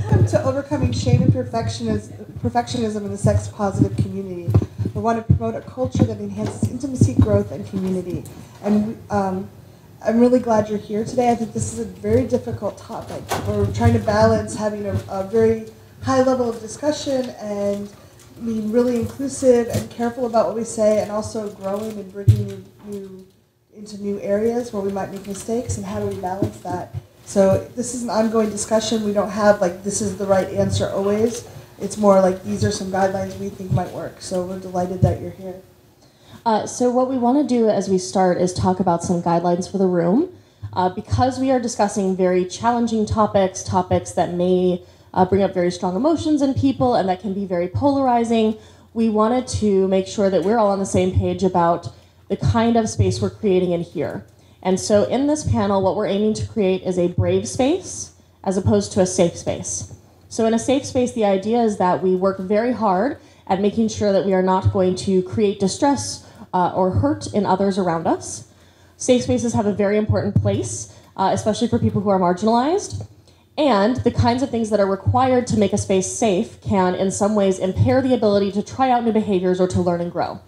Welcome to Overcoming Shame and Perfectionism in the Sex-Positive Community. We want to promote a culture that enhances intimacy, growth, and community. And I'm really glad you're here today. I think this is a very difficult topic. We're trying to balance having a very high level of discussion and being really inclusive and careful about what we say, and also growing and bringing into new areas where we might make mistakes, and how do we balance that? So this is an ongoing discussion. We don't have like this is the right answer always. It's more like these are some guidelines we think might work. So we're delighted that you're here. So what we want to do as we start is talk about some guidelines for the room. Because we are discussing very challenging topics that may bring up very strong emotions in people and that can be very polarizing, we wanted to make sure that we're all on the same page about the kind of space we're creating in here. And so in this panel, what we're aiming to create is a brave space as opposed to a safe space. So in a safe space, the idea is that we work very hard at making sure that we are not going to create distress or hurt in others around us. Safe spaces have a very important place, especially for people who are marginalized. And the kinds of things that are required to make a space safe can, in some ways, impair the ability to try out new behaviors or to learn and grow.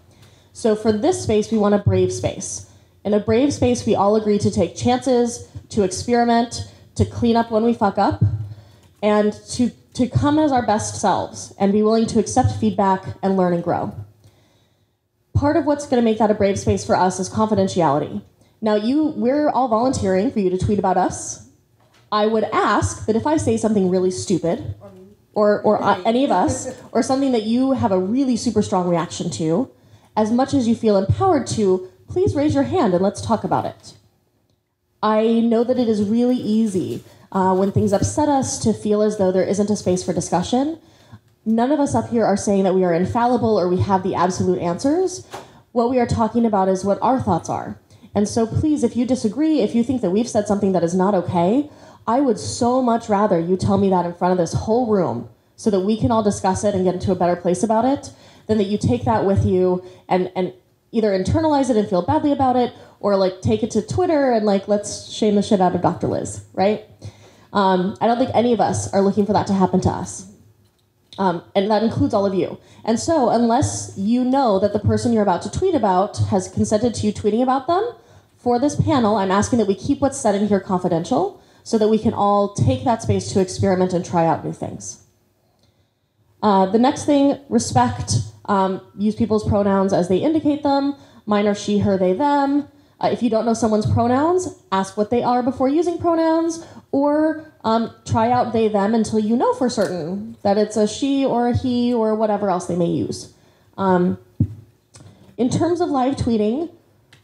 So for this space, we want a brave space. In a brave space, we all agree to take chances, to experiment, to clean up when we fuck up, and to come as our best selves and be willing to accept feedback and learn and grow. Part of what's going to make that a brave space for us is confidentiality. Now, we're all volunteering for you to tweet about us. I would ask that if I say something really stupid, or any of us, or something that you have a really super strong reaction to, as much as you feel empowered to, please raise your hand and let's talk about it. I know that it is really easy when things upset us to feel as though there isn't a space for discussion. None of us up here are saying that we are infallible or we have the absolute answers. What we are talking about is what our thoughts are. And so please, if you disagree, if you think that we've said something that is not okay, I would so much rather you tell me that in front of this whole room so that we can all discuss it and get into a better place about it, than that you take that with you and either internalize it and feel badly about it, or like take it to Twitter and like let's shame the shit out of Dr. Liz, right? I don't think any of us are looking for that to happen to us. And that includes all of you. And so unless you know that the person you're about to tweet about has consented to you tweeting about them, for this panel, I'm asking that we keep what's said in here confidential so that we can all take that space to experiment and try out new things. The next thing, respect. Use people's pronouns as they indicate them. Mine are she, her, they, them. If you don't know someone's pronouns, ask what they are before using pronouns, or try out they, them until you know for certain that it's a she or a he or whatever else they may use. In terms of live tweeting,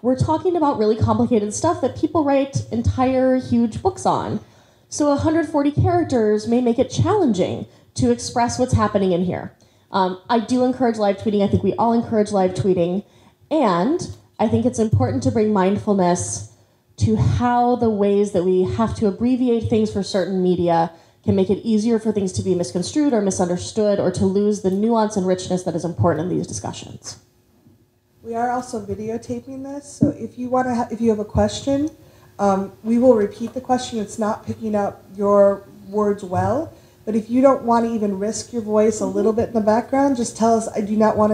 we're talking about really complicated stuff that people write entire huge books on. So 140 characters may make it challenging to express what's happening in here. I do encourage live tweeting. I think we all encourage live tweeting. And I think it's important to bring mindfulness to how the ways that we have to abbreviate things for certain media can make it easier for things to be misconstrued or misunderstood, or to lose the nuance and richness that is important in these discussions. We are also videotaping this, so if you if you have a question, we will repeat the question. It's not picking up your words well. But if you don't want to even risk your voice a little bit in the background, just tell us, I do not want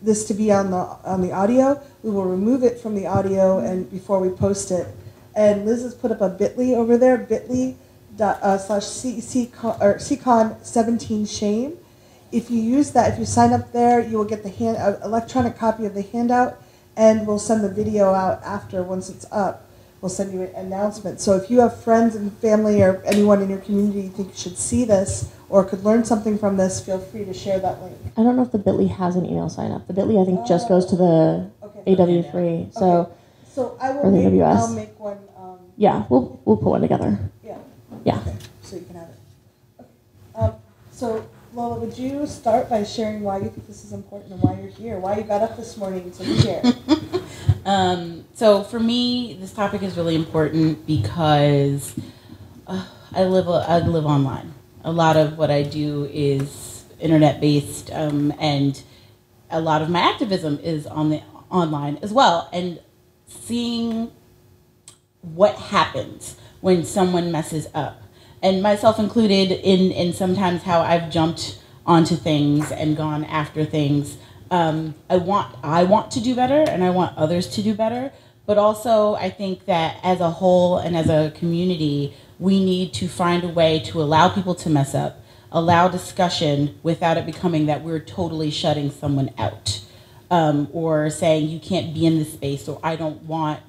this to be on the audio. We will remove it from the audio and before we post it. And Liz has put up a bit.ly over there, bit.ly/ccon17shame. If you use that, if you sign up there, you will get the electronic copy of the handout, and we'll send the video out after once it's up. We'll send you an announcement. So if you have friends and family or anyone in your community you think should see this or could learn something from this, feel free to share that link. I don't know if the bit.ly has an email sign up. The bit.ly, I think, just goes to the AW3. So I'll make one. Yeah, we'll put one together. Yeah. Okay, so you can have it. Okay. So Lola, would you start by sharing why you think this is important and why you're here? Why you got up this morning to be here? So for me, this topic is really important because I live online. A lot of what I do is internet-based, and a lot of my activism is online as well. And seeing what happens when someone messes up and myself included in sometimes how I've jumped onto things and gone after things. I want to do better, and I want others to do better. But also, I think that as a whole and as a community, we need to find a way to allow people to mess up, allow discussion without it becoming that we're totally shutting someone out. Or saying you can't be in this space, or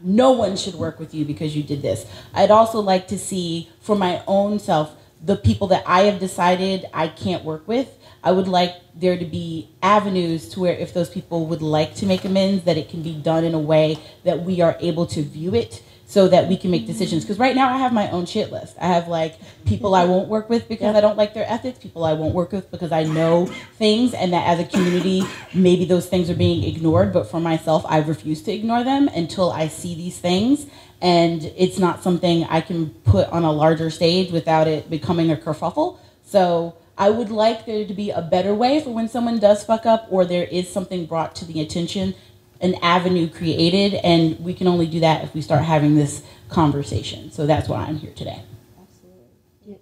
no one should work with you because you did this. I'd also like to see, for my own self, the people that I have decided I can't work with, I would like there to be avenues to where if those people would like to make amends, that it can be done in a way that we are able to view it so that we can make decisions. Because right now I have my own shit list. I have like people I won't work with because I don't like their ethics, people I won't work with because I know things, and that as a community, maybe those things are being ignored, but for myself, I refuse to ignore them until I see these things. And it's not something I can put on a larger stage without it becoming a kerfuffle. So I would like there to be a better way for when someone does fuck up or there is something brought to the attention, an avenue created, and we can only do that if we start having this conversation. So that's why I'm here today. Absolutely.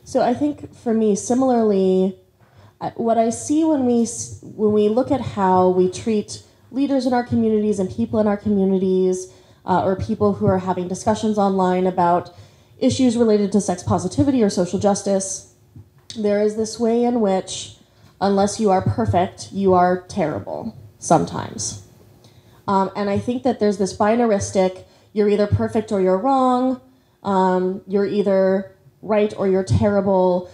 So I think for me, similarly, what I see when we look at how we treat leaders in our communities and people in our communities, or people who are having discussions online about issues related to sex positivity or social justice, there is this way in which, unless you are perfect, you are terrible sometimes. And I think that there's this binaristic, you're either perfect or you're wrong, you're either right or you're terrible,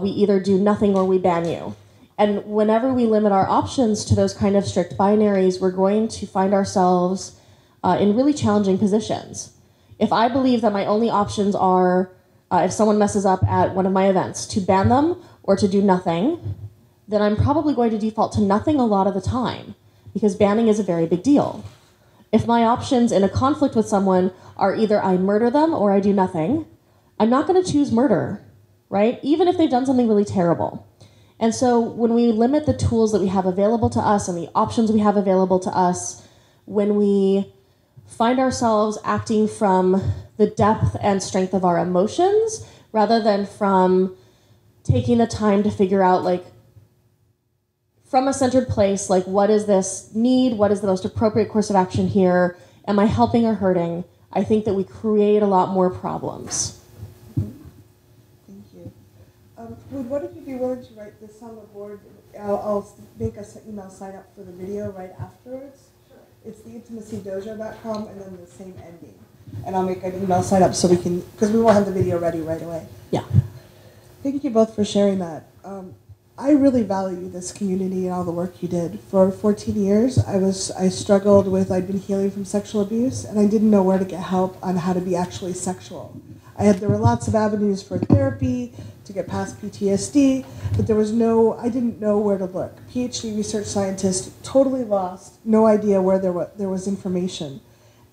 we either do nothing or we ban you. And whenever we limit our options to those kind of strict binaries, we're going to find ourselves in really challenging positions. If I believe that my only options are, if someone messes up at one of my events, to ban them or to do nothing, then I'm probably going to default to nothing a lot of the time, because banning is a very big deal. If my options in a conflict with someone are either I murder them or I do nothing, I'm not going to choose murder, right? Even if they've done something really terrible. And so when we limit the tools that we have available to us and the options we have available to us, when we find ourselves acting from the depth and strength of our emotions rather than from taking the time to figure out, like, from a centered place, like, what is this need? What is the most appropriate course of action here? Am I helping or hurting? I think that we create a lot more problems. Thank you. Would one of you be willing to write this on the board? I'll make us an email sign up for the video right afterwards. Sure. It's TheIntimacyDojo.com and then the same ending. And I'll make an email sign up so we can, because we won't have the video ready right away. Yeah. Thank you both for sharing that. I really value this community and all the work you did. For 14 years, I struggled with, I'd been healing from sexual abuse, and I didn't know where to get help on how to be actually sexual. There were lots of avenues for therapy to get past PTSD, but I didn't know where to look. PhD research scientist, totally lost, no idea where there was information.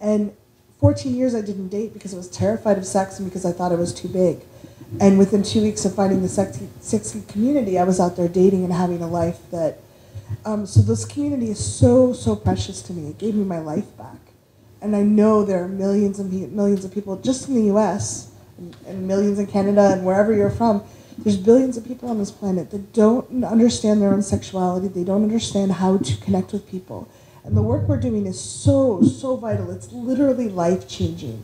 And 14 years I didn't date because I was terrified of sex and because I thought it was too big. And within 2 weeks of finding the sexy community, I was out there dating and having a life that, so this community is so, so precious to me. It gave me my life back. And I know there are millions and millions of people just in the US and millions in Canada and wherever you're from. There's billions of people on this planet that don't understand their own sexuality. They don't understand how to connect with people. And the work we're doing is so, so vital. It's literally life-changing.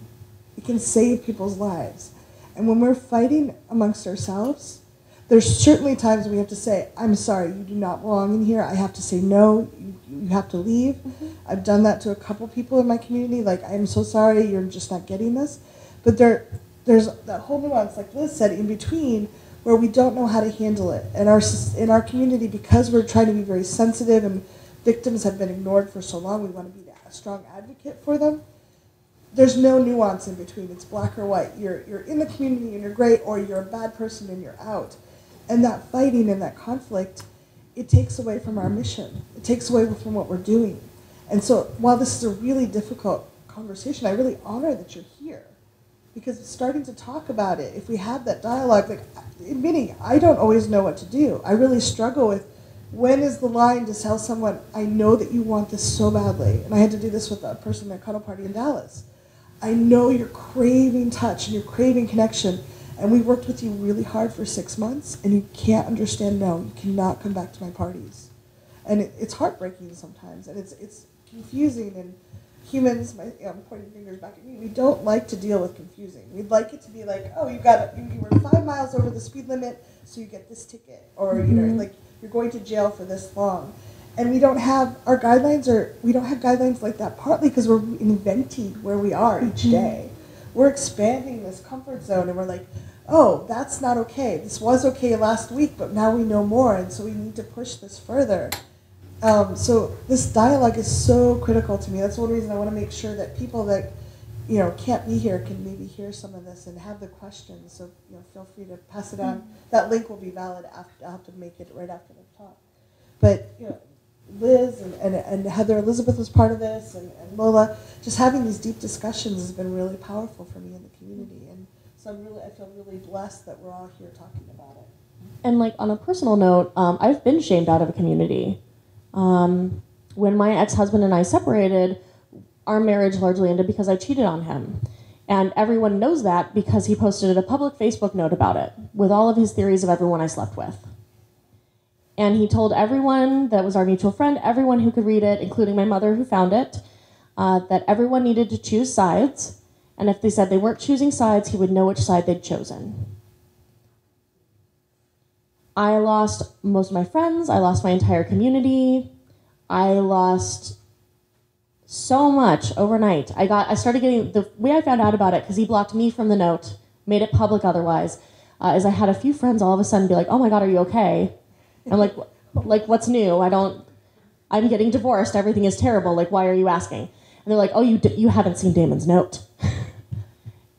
It can save people's lives. And when we're fighting amongst ourselves, there's certainly times we have to say, I'm sorry, you do not belong in here. I have to say no, you have to leave. Mm-hmm. I've done that to a couple people in my community, like, I'm so sorry, you're just not getting this. But there's that whole nuance, like Liz said, in between, where we don't know how to handle it. And in our community, because we're trying to be very sensitive and victims have been ignored for so long, we want to be a strong advocate for them. There's no nuance in between. It's black or white. You're in the community and you're great, or you're a bad person and you're out. And that fighting and that conflict, it takes away from our mission. It takes away from what we're doing. And so while this is a really difficult conversation, I really honor that you're here. Because starting to talk about it, if we have that dialogue, like admitting, I don't always know what to do. I really struggle with, when is the line to tell someone, I know that you want this so badly. And I had to do this with a person at a cuddle party in Dallas. I know you're craving touch and you're craving connection, And we worked with you really hard for 6 months, and you can't understand, no, you cannot come back to my parties. And it's heartbreaking sometimes, and it's confusing, and humans, I'm pointing fingers back at me, we don't like to deal with confusing. We'd like it to be like, oh, you were 5 miles over the speed limit, so you get this ticket, or like you're going to jail for this long. And we don't have our guidelines, we don't have guidelines like that, partly because we're inventing where we are each day. We're expanding this comfort zone, and we're like, oh, that's not okay. This was okay last week, but now we know more, and so we need to push this further. So this dialogue is so critical to me. That's one reason I want to make sure that people that can't be here can maybe hear some of this and have the questions. So feel free to pass it on. That link will be valid after. I'll have to make it right after the talk. But Liz and Heather Elizabeth was part of this, and Lola, just having these deep discussions has been really powerful for me in the community. And so I feel really blessed that we're all here talking about it. And like on a personal note, I've been shamed out of a community. When my ex-husband and I separated, our marriage largely ended because I cheated on him. And everyone knows that because he posted a public Facebook note about it with all of his theories of everyone I slept with. And he told everyone that was our mutual friend, everyone who could read it, including my mother who found it, that everyone needed to choose sides. And if they said they weren't choosing sides, he would know which side they'd chosen. I lost most of my friends. I lost my entire community. I lost so much overnight. I started getting, the way I found out about it, because he blocked me from the note, made it public otherwise, is I had a few friends all of a sudden be like, oh my God, are you okay? I'm like, what's new? I'm getting divorced. Everything is terrible. Like, why are you asking? And they're like, oh, you haven't seen Damon's note.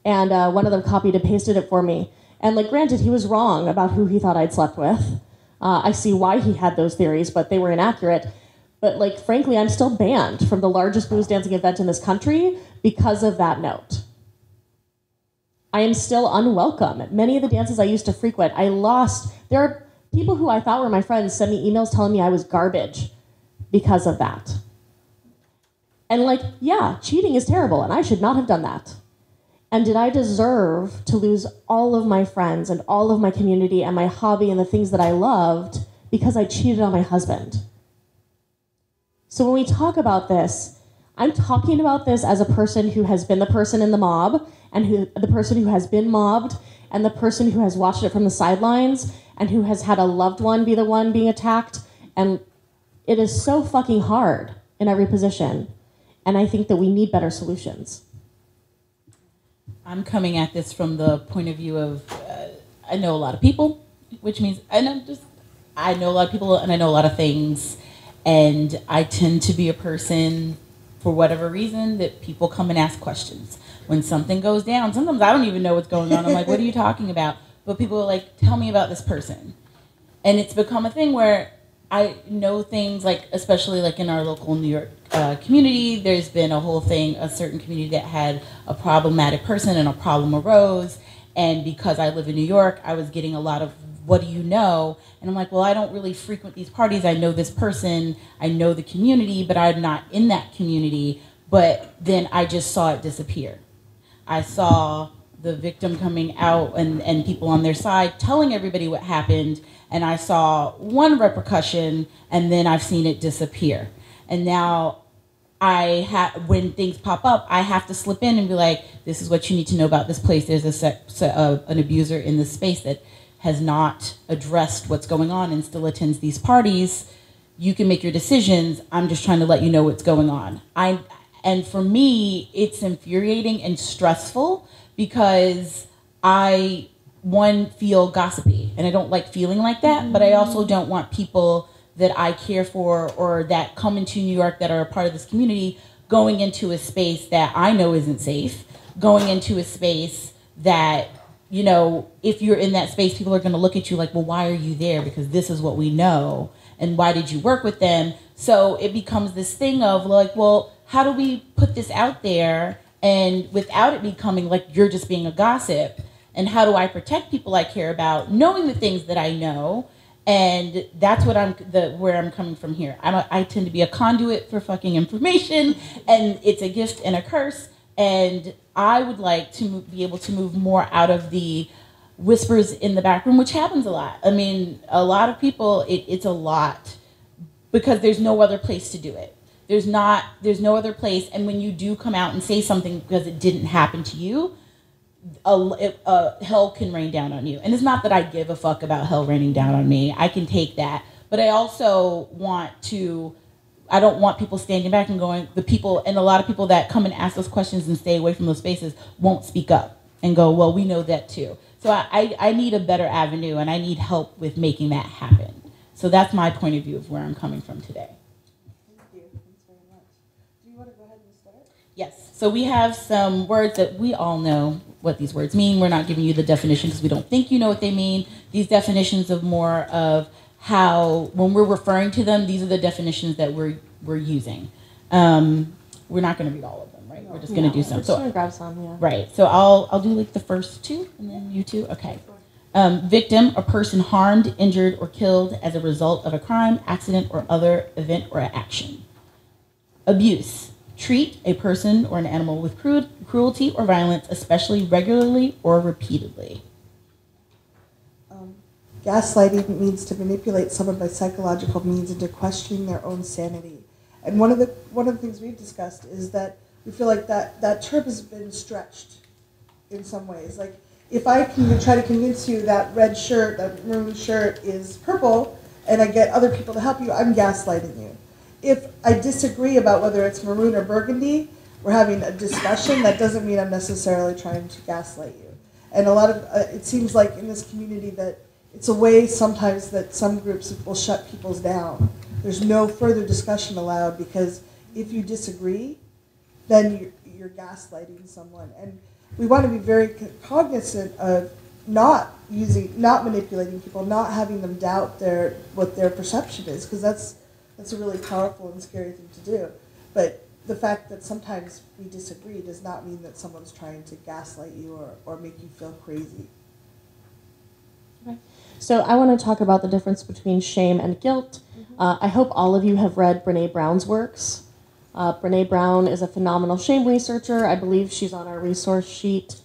And one of them copied and pasted it for me. And like, granted, he was wrong about who he thought I'd slept with. I see why he had those theories, but they were inaccurate. But like, frankly, I'm still banned from the largest booze dancing event in this country because of that note. I am still unwelcome at many of the dances I used to frequent. There are people who I thought were my friends send me emails telling me I was garbage because of that. And like, yeah, cheating is terrible, and I should not have done that. And did I deserve to lose all of my friends and all of my community and my hobby and the things that I loved because I cheated on my husband? So when we talk about this, I'm talking about this as a person who has been the person in the mob, and the person who has been mobbed, and the person who has watched it from the sidelines, and who has had a loved one be the one being attacked. And it is so fucking hard in every position. And I think that we need better solutions. I'm coming at this from the point of view of I know a lot of people, which means I know a lot of people and I know a lot of things, and I tend to be a person, for whatever reason, that people come and ask questions. When something goes down, sometimes I don't even know what's going on. I'm like, what are you talking about? But people are like, tell me about this person. And it's become a thing where I know things, like, especially like in our local New York community, there's been a whole thing, a certain community that had a problematic person and a problem arose. And because I live in New York, I was getting a lot of, what do you know? And I'm like, well, I don't really frequent these parties. I know this person, I know the community, but I'm not in that community. But then I just saw it disappear. I saw the victim coming out and people on their side telling everybody what happened. And I saw one repercussion, and then I've seen it disappear. And now when things pop up, I have to slip in and be like, this is what you need to know about this place. There's an abuser in this space that has not addressed what's going on and still attends these parties. You can make your decisions. I'm just trying to let you know what's going on. And for me, it's infuriating and stressful because I, one, feel gossipy, and I don't like feeling like that, but I also don't want people that I care for or that come into New York that are a part of this community going into a space that I know isn't safe, going into a space that, you know, if you're in that space, people are going to look at you like, well, why are you there? Because this is what we know. And why did you work with them? So it becomes this thing of like, well, how do we put this out there and without it becoming like you're just being a gossip? And how do I protect people I care about, knowing the things that I know? And that's what where I'm coming from here. I tend to be a conduit for fucking information, and it's a gift and a curse. And I would like to be able to move more out of the whispers in the back room, which happens a lot. I mean, a lot of people, it's a lot because there's no other place to do it. There's no other place. And when you do come out and say something because it didn't happen to you, hell can rain down on you. And it's not that I give a fuck about hell raining down on me. I can take that. But I also I don't want people standing back and going, and a lot of people that come and ask those questions and stay away from those spaces won't speak up and go, well, we know that too. So I need a better avenue, and I need help with making that happen. So that's my point of view of where I'm coming from today. Thank you. Thanks very much. Do you want to go ahead and start? Yes. So we have some words that we all know what these words mean. We're not giving you the definition because we don't think you know what they mean. These definitions of more of how, when we're referring to them, these are the definitions that we're using. We're not going to read all of them, right? We're just going to do some. We're just going to grab some, yeah. Right. So I'll do like the first two, and then you two. Okay. Victim, a person harmed, injured, or killed as a result of a crime, accident, or other event or action. Abuse, treat a person or an animal with cruelty or violence, especially regularly or repeatedly. Gaslighting means to manipulate someone by psychological means into questioning their own sanity. And one of the things we've discussed is that we feel like that term has been stretched in some ways. Like, if I can try to convince you that red shirt, that maroon shirt is purple, and I get other people to help you, I'm gaslighting you. If I disagree about whether it's maroon or burgundy, we're having a discussion. That doesn't mean I'm necessarily trying to gaslight you. And a lot of it seems like in this community that it's a way sometimes that some groups will shut people down. There's no further discussion allowed because if you disagree, then you're gaslighting someone. And we want to be very cognizant of not manipulating people, not having them doubt what their perception is, because that's a really powerful and scary thing to do. But the fact that sometimes we disagree does not mean that someone's trying to gaslight you or make you feel crazy. Okay. So I want to talk about the difference between shame and guilt. I hope all of you have read Brene Brown's works. Brene Brown is a phenomenal shame researcher. I believe she's on our resource sheet.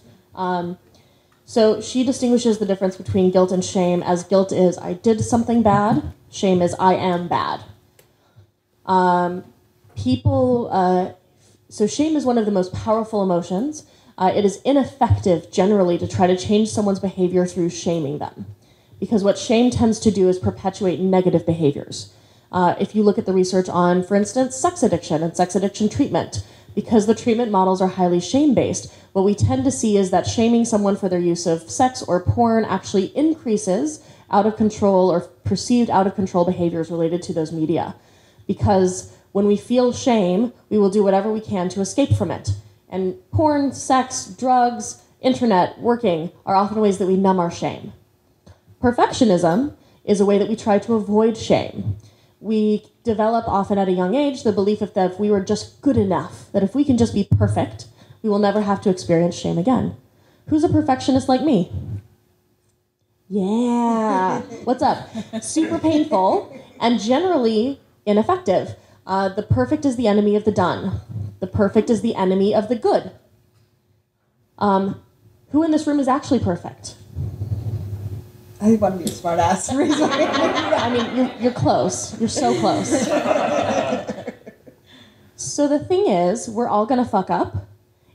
So she distinguishes the difference between guilt and shame as guilt is I did something bad, shame is I am bad. So shame is one of the most powerful emotions. It is ineffective generally to try to change someone's behavior through shaming them, because what shame tends to do is perpetuate negative behaviors. If you look at the research on, for instance, sex addiction and sex addiction treatment, because the treatment models are highly shame-based, what we tend to see is that shaming someone for their use of sex or porn actually increases out of control or perceived out of control behaviors related to those media. Because when we feel shame, we will do whatever we can to escape from it. And porn, sex, drugs, internet, working are often ways that we numb our shame. Perfectionism is a way that we try to avoid shame. We develop often at a young age the belief that if we were just good enough, that if we can just be perfect, we will never have to experience shame again. Who's a perfectionist like me? Yeah. What's up? Super painful and generally ineffective. The perfect is the enemy of the done. The perfect is the enemy of the good. Who in this room is actually perfect? I want to be a smart ass. I mean, you're close. You're so close. So the thing is, we're all going to fuck up.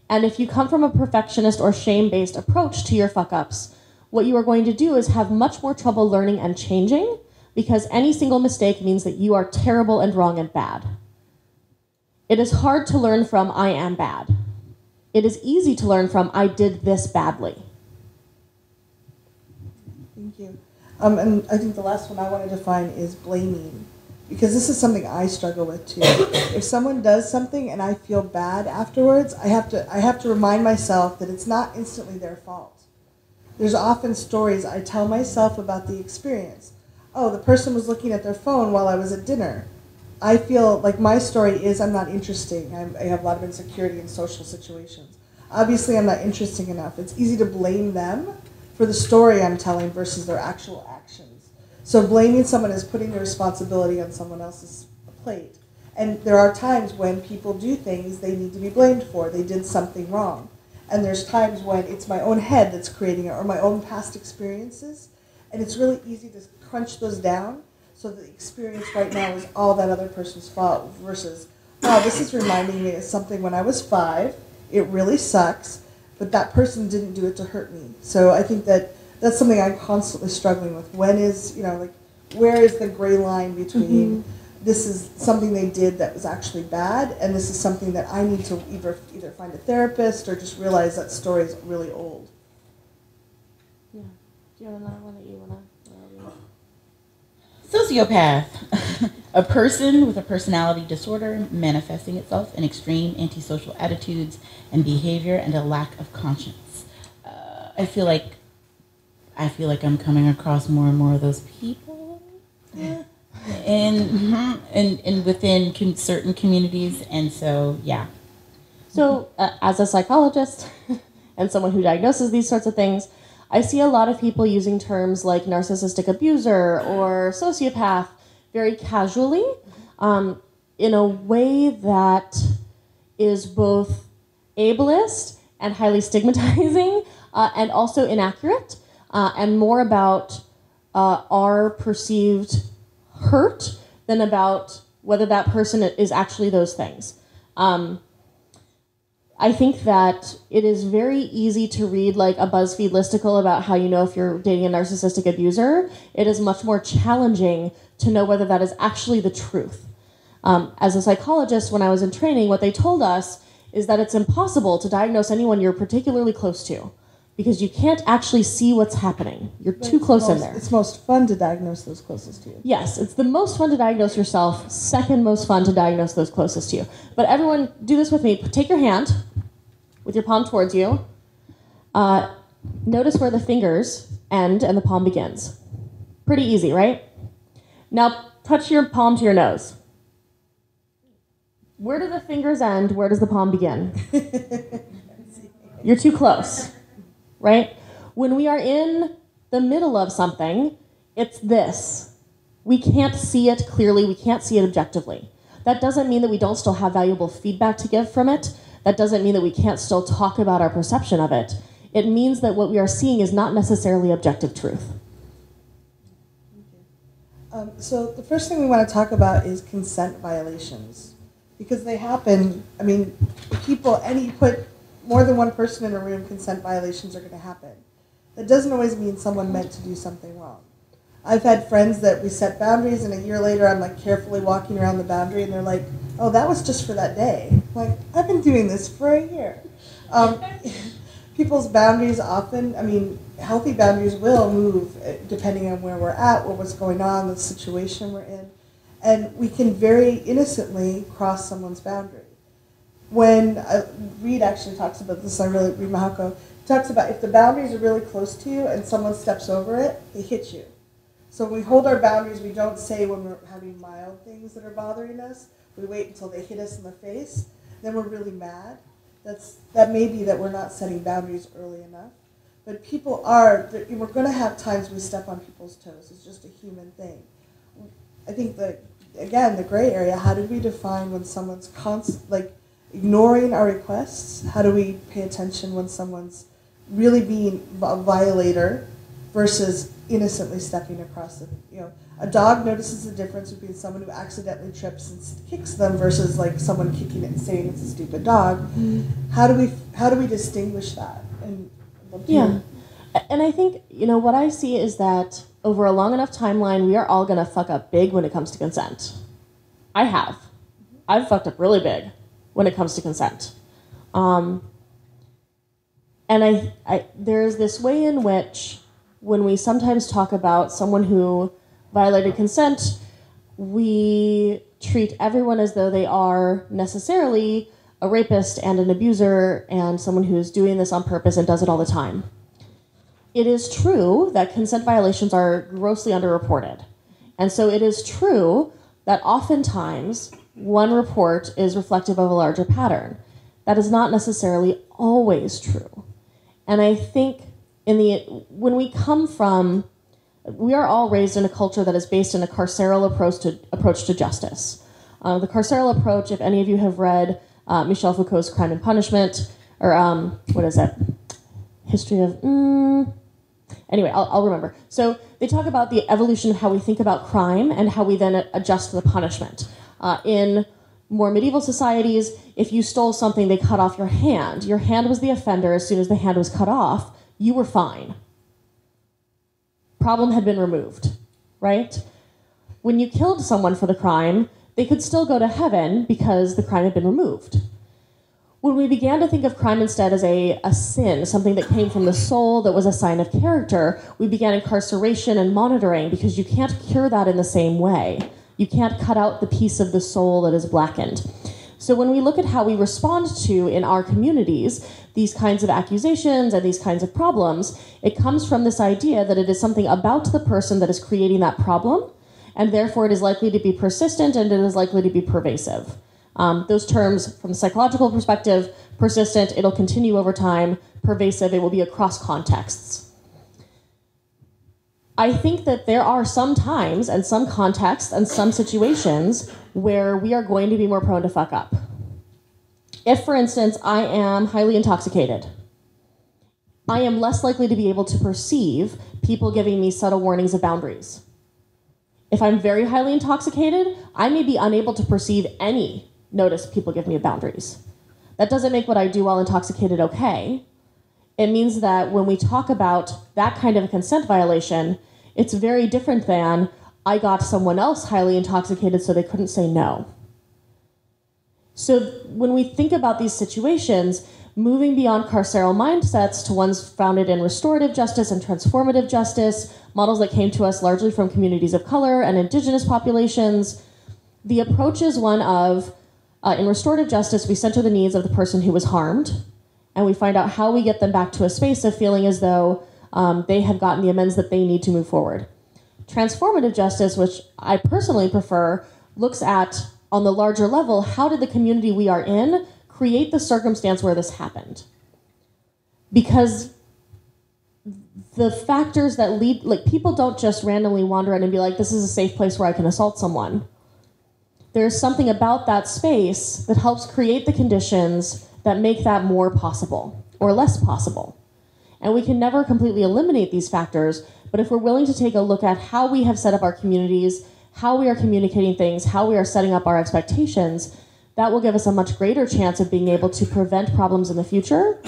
And if you come from a perfectionist or shame-based approach to your fuck-ups, what you are going to do is have much more trouble learning and changing, because any single mistake means that you are terrible and wrong and bad. It is hard to learn from I am bad. It is easy to learn from I did this badly. Thank you. And I think the last one I want to define is blaming, because this is something I struggle with too. If someone does something and I feel bad afterwards, I have to remind myself that it's not instantly their fault. There's often stories I tell myself about the experience. Oh, the person was looking at their phone while I was at dinner. I feel like my story is I'm not interesting. I have a lot of insecurity in social situations. Obviously, I'm not interesting enough. It's easy to blame them for the story I'm telling versus their actual actions. So blaming someone is putting the responsibility on someone else's plate. And there are times when people do things they need to be blamed for. They did something wrong. And there's times when it's my own head that's creating it or my own past experiences. And it's really easy to crunch those down so the experience right now is all that other person's fault versus, wow, this is reminding me of something when I was 5. It really sucks, but that person didn't do it to hurt me. So I think that's something I'm constantly struggling with. When is, where is the gray line between this is something they did that was actually bad, and this is something that I need to either find a therapist or just realize that story is really old. Yeah. Do you have another one that you want to? Sociopath, a person with a personality disorder manifesting itself in extreme antisocial attitudes and behavior and a lack of conscience. I feel like I'm coming across more and more of those people, and within certain communities, and so yeah. So, as a psychologist and someone who diagnoses these sorts of things, I see a lot of people using terms like narcissistic abuser or sociopath very casually, in a way that is both ableist and highly stigmatizing, and also inaccurate, and more about our perceived hurt than about whether that person is actually those things. I think that it is very easy to read like a BuzzFeed listicle about how you know if you're dating a narcissistic abuser. It is much more challenging to know whether that is actually the truth. As a psychologist, when I was in training, what they told us is that it's impossible to diagnose anyone you're particularly close to because you can't actually see what's happening. You're too close in there. It's most fun to diagnose those closest to you. Yes, it's the most fun to diagnose yourself, second most fun to diagnose those closest to you. But everyone, do this with me. Take your hand with your palm towards you. Notice where the fingers end and the palm begins. Pretty easy, right? Now touch your palm to your nose. Where do the fingers end? Where does the palm begin? You're too close, right? When we are in the middle of something, it's this. We can't see it clearly. We can't see it objectively. That doesn't mean that we don't still have valuable feedback to give from it. That doesn't mean that we can't still talk about our perception of it. It means that what we are seeing is not necessarily objective truth. So the first thing we want to talk about is consent violations. Because they happen, put more than one person in a room, consent violations are going to happen. That doesn't always mean someone meant to do something wrong. I've had friends that we set boundaries, and a year later I'm like carefully walking around the boundary, and they're like, oh, that was just for that day. I'm like, I've been doing this for a year. People's boundaries often, healthy boundaries will move depending on where we're at, or what's going on, the situation we're in. And we can very innocently cross someone's boundary. When Reed actually talks about this, Reed Mahako, talks about if the boundaries are really close to you and someone steps over it, they hit you. So when we hold our boundaries, we don't say when we're having mild things that are bothering us. We wait until they hit us in the face. Then we're really mad. That may be that we're not setting boundaries early enough. But we're going to have times we step on people's toes. It's just a human thing. I think the gray area, how do we define when someone's ignoring our requests? How do we pay attention when someone's really being a violator versus innocently stepping across the, a dog notices the difference between someone who accidentally trips and kicks them versus like someone kicking it and saying it's a stupid dog. Mm-hmm. How do we distinguish that? And I think, what I see is that over a long enough timeline, we are all going to fuck up big when it comes to consent. I have. I've fucked up really big when it comes to consent. And there's this way in which when we sometimes talk about someone who violated consent, we treat everyone as though they are necessarily a rapist and an abuser and someone who's doing this on purpose and does it all the time. It is true that consent violations are grossly underreported. And so it is true that oftentimes one report is reflective of a larger pattern. That is not necessarily always true. And I think when we come from, we are all raised in a culture that is based in a carceral approach to justice. The carceral approach, if any of you have read Michel Foucault's Crime and Punishment, or what is it? History of, anyway, I'll remember. So they talk about the evolution of how we think about crime and how we then adjust the punishment. In more medieval societies, if you stole something, they cut off your hand. Your hand was the offender. As soon as the hand was cut off, you were fine. Problem had been removed, right? When you killed someone for the crime, they could still go to heaven because the crime had been removed. When we began to think of crime instead as a sin, something that came from the soul, that was a sign of character, we began incarceration and monitoring because you can't cure that in the same way. You can't cut out the piece of the soul that is blackened. So when we look at how we respond to, in our communities, these kinds of accusations and these kinds of problems, it comes from this idea that it is something about the person that is creating that problem, and therefore it is likely to be persistent and it is likely to be pervasive. Those terms, from the psychological perspective, persistent, it'll continue over time, pervasive, it will be across contexts. I think that there are some times and some contexts and some situations where we are going to be more prone to fuck up. If, for instance, I am highly intoxicated, I am less likely to be able to perceive people giving me subtle warnings of boundaries. If I'm very highly intoxicated, I may be unable to perceive any notice people give me boundaries. That doesn't make what I do while intoxicated okay. It means that when we talk about that kind of a consent violation, it's very different than I got someone else highly intoxicated so they couldn't say no. So when we think about these situations, moving beyond carceral mindsets to ones founded in restorative justice and transformative justice, models that came to us largely from communities of color and indigenous populations, the approach is one of, in restorative justice, we center the needs of the person who was harmed, and we find out how we get them back to a space of feeling as though they have gotten the amends that they need to move forward. Transformative justice, which I personally prefer, looks at, on the larger level, how did the community we are in create the circumstance where this happened? Because the factors that lead, like, people don't just randomly wander in and be like, this is a safe place where I can assault someone. There's something about that space that helps create the conditions that make that more possible or less possible. And we can never completely eliminate these factors, but if we're willing to take a look at how we have set up our communities, how we are communicating things, how we are setting up our expectations, that will give us a much greater chance of being able to prevent problems in the future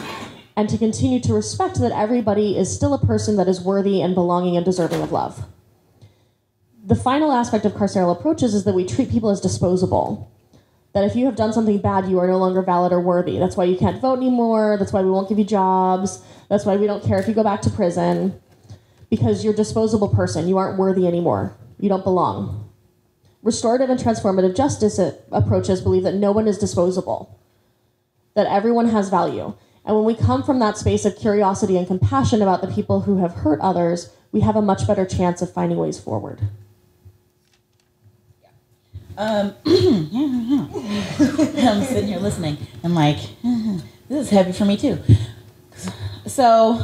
and to continue to respect that everybody is still a person that is worthy and belonging and deserving of love. The final aspect of carceral approaches is that we treat people as disposable. That if you have done something bad, you are no longer valid or worthy. That's why you can't vote anymore. That's why we won't give you jobs. That's why we don't care if you go back to prison. Because you're a disposable person. You aren't worthy anymore. You don't belong. Restorative and transformative justice approaches believe that no one is disposable. That everyone has value. And when we come from that space of curiosity and compassion about the people who have hurt others, we have a much better chance of finding ways forward. I'm sitting here listening. I'm like, this is heavy for me too. So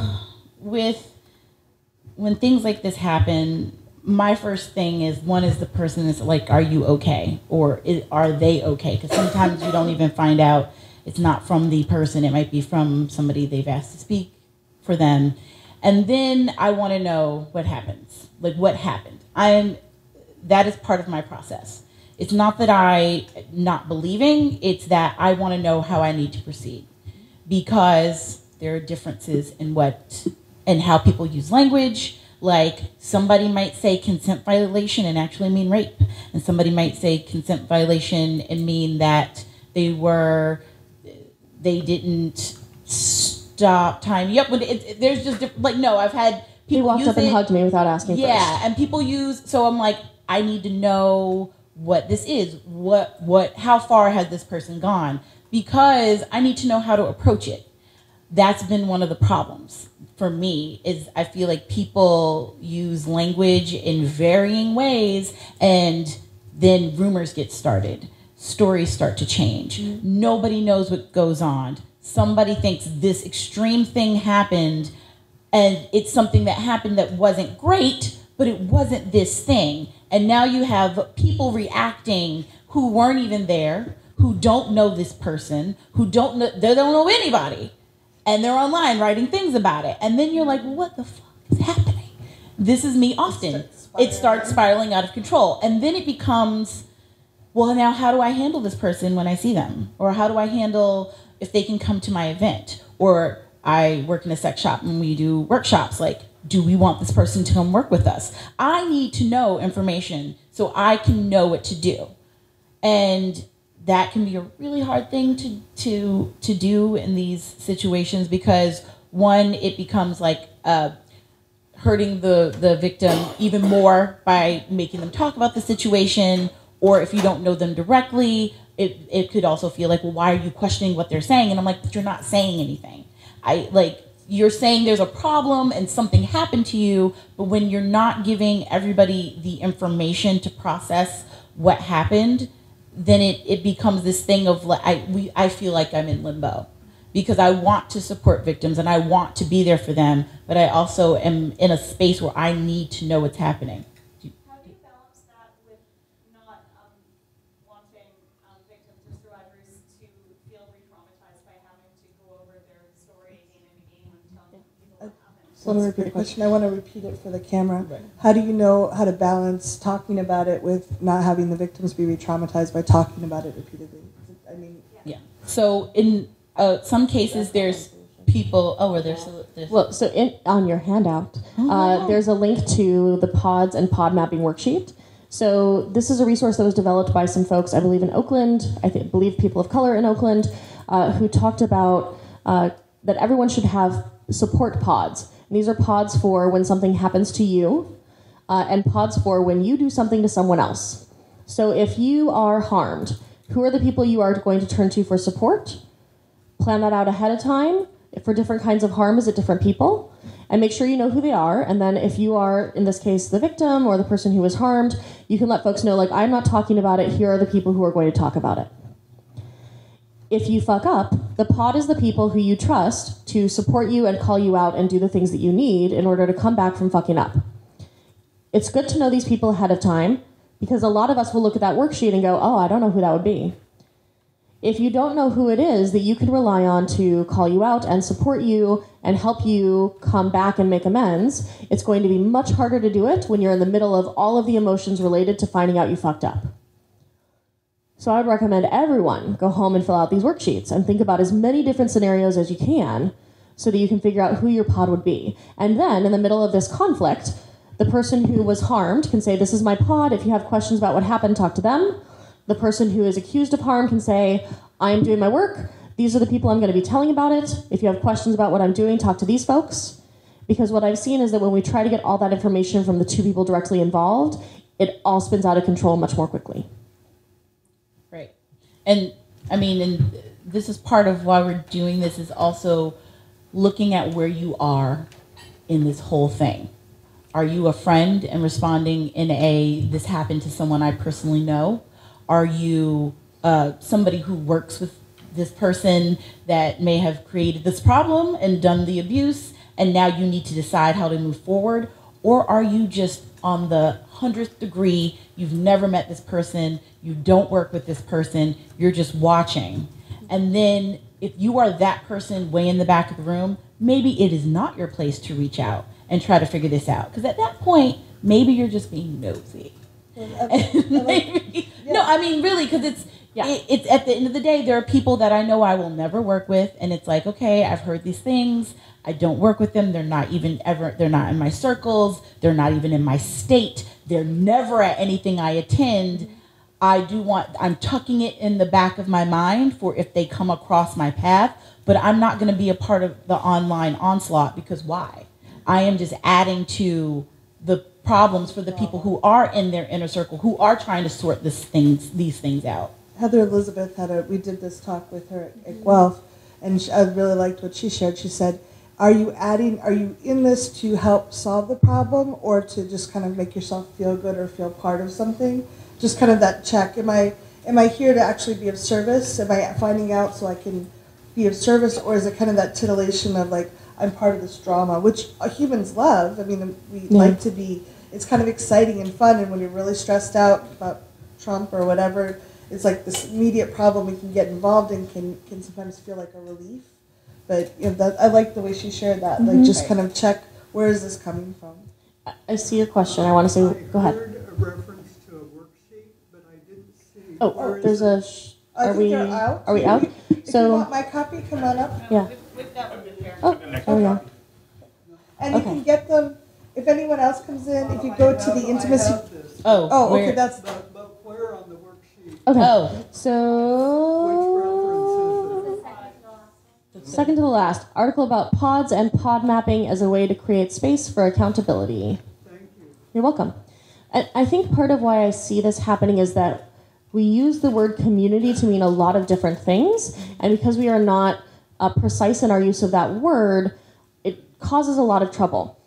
when things like this happen, my first thing is, one is the person is like, are you okay? Or are they okay? Because sometimes you don't even find out it's not from the person. It might be from somebody they've asked to speak for them. And then I want to know what happens. Like, what happened? That is part of my process. It's not that I'm not believing, it's that I want to know how I need to proceed. Because there are differences in how people use language. Like, somebody might say consent violation and actually mean rape. And somebody might say consent violation and mean that they didn't stop time. Yep, but there's just, like, no, I've had people He walked up and hugged me without asking first. Yeah, and people so I'm like, I need to know what this is. How far has this person gone? Because I need to know how to approach it. That's been one of the problems for me, is I feel like people use language in varying ways, and then rumors get started. Stories start to change. Mm-hmm. Nobody knows what goes on. Somebody thinks this extreme thing happened, and it's something that happened that wasn't great, but it wasn't this thing. And now you have people reacting who weren't even there, who who don't know this person, who don't know, they don't know anybody, and they're online writing things about it. And then you're like, well, what the fuck is happening? This is me often. It starts spiraling out of control. And then it becomes, well, now how do I handle this person when I see them? Or how do I handle if they can come to my event? Or I work in a sex shop and we do workshops. Like, do we want this person to come work with us? I need to know information so I can know what to do. And that can be a really hard thing to do in these situations, because one, it becomes like hurting the victim even more by making them talk about the situation, or if you don't know them directly, it could also feel like, well, why are you questioning what they're saying? And I'm like, but you're not saying anything. You're saying there's a problem and something happened to you, but when you're not giving everybody the information to process what happened, then it becomes this thing of like, I feel like I'm in limbo, because I want to support victims and I want to be there for them, but I also am in a space where I need to know what's happening. How do you balance that with not wanting victims or survivors to feel re-traumatized by having to go over their story again and again when telling people what happened? So let me repeat the question. I want to repeat it for the camera. Right. How do you know how to balance talking about it with not having the victims be re-traumatized by talking about it repeatedly? I mean, yeah. So in some cases, there's people. Oh, there's well. So on your handout, there's a link to the pods and pod mapping worksheet. So this is a resource that was developed by some folks, I believe, in Oakland. I believe people of color in Oakland, who talked about that everyone should have support pods. And these are pods for when something happens to you, and pods for when you do something to someone else. So if you are harmed, who are the people you are going to turn to for support? Plan that out ahead of time. For different kinds of harm, is it different people? And make sure you know who they are. And then if you are, in this case, the victim or the person who was harmed, you can let folks know, like, I'm not talking about it. Here are the people who are going to talk about it. If you fuck up, the pod is the people who you trust to support you and call you out and do the things that you need in order to come back from fucking up. It's good to know these people ahead of time, because a lot of us will look at that worksheet and go, oh, I don't know who that would be. If you don't know who it is that you can rely on to call you out and support you and help you come back and make amends, it's going to be much harder to do it when you're in the middle of all of the emotions related to finding out you fucked up. So I would recommend everyone go home and fill out these worksheets and think about as many different scenarios as you can so that you can figure out who your pod would be. And then in the middle of this conflict, the person who was harmed can say, this is my pod. If you have questions about what happened, talk to them. The person who is accused of harm can say, I'm doing my work. These are the people I'm going to be telling about it. If you have questions about what I'm doing, talk to these folks. Because what I've seen is that when we try to get all that information from the two people directly involved, it all spins out of control much more quickly. Right. And I mean, and this is part of why we're doing this, is also looking at where you are in this whole thing. Are you a friend and responding in this happened to someone I personally know? Are you somebody who works with this person that may have created this problem and done the abuse, and now you need to decide how to move forward? Or are you just on the 100th degree, you've never met this person, you don't work with this person, you're just watching? And then if you are that person way in the back of the room, maybe it is not your place to reach out and try to figure this out. Because at that point, maybe you're just being nosy. Maybe, yeah. No, I mean, really, because it's at the end of the day, there are people that I know I will never work with, and it's like, okay, I've heard these things, I don't work with them, they're not in my circles, they're not even in my state, they're never at anything I attend. I'm tucking it in the back of my mind for if they come across my path, but I'm not going to be a part of the online onslaught, because why? I am just adding to the problems for the people who are in their inner circle, who are trying to sort these things out. Heather Elizabeth we did this talk with her at Guelph, and I really liked what she shared. She said, are you in this to help solve the problem, or to just kind of make yourself feel good or feel part of something? Just kind of that check. Am I here to actually be of service? Am I finding out so I can be of service? Or is it kind of that titillation of like, I'm part of this drama, which humans love. I mean, we like to be, it's kind of exciting and fun, and when you're really stressed out about Trump or whatever it's like this immediate problem we can get involved in can sometimes feel like a relief. But I like the way she shared that, like just kind of check, where is this coming from? I see your question. I want to say, go ahead. I heard a reference to a worksheet, but I didn't see. Oh, there's a. I think they're out. Are we out? If you want my copy, come on up. Yeah. Oh, there we go. And you can get them, if anyone else comes in, if you go to the intimacy. Oh, okay, that's. But where on the worksheet? Okay. Oh. So. Which reference is it? Second to the last, article about pods and pod mapping as a way to create space for accountability. Thank you. You're welcome. I think part of why I see this happening is that we use the word community to mean a lot of different things, and because we are not precise in our use of that word, it causes a lot of trouble.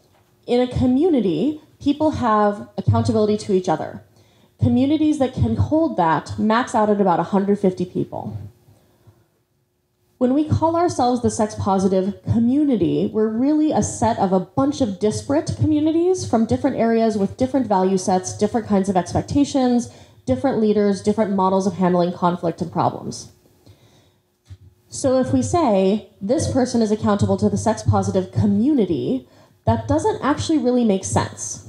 In a community, people have accountability to each other. Communities that can hold that max out at about 150 people. When we call ourselves the sex-positive community, we're really a set of a bunch of disparate communities from different areas with different value sets, different kinds of expectations, different leaders, different models of handling conflict and problems. So if we say, this person is accountable to the sex-positive community, that doesn't actually really make sense.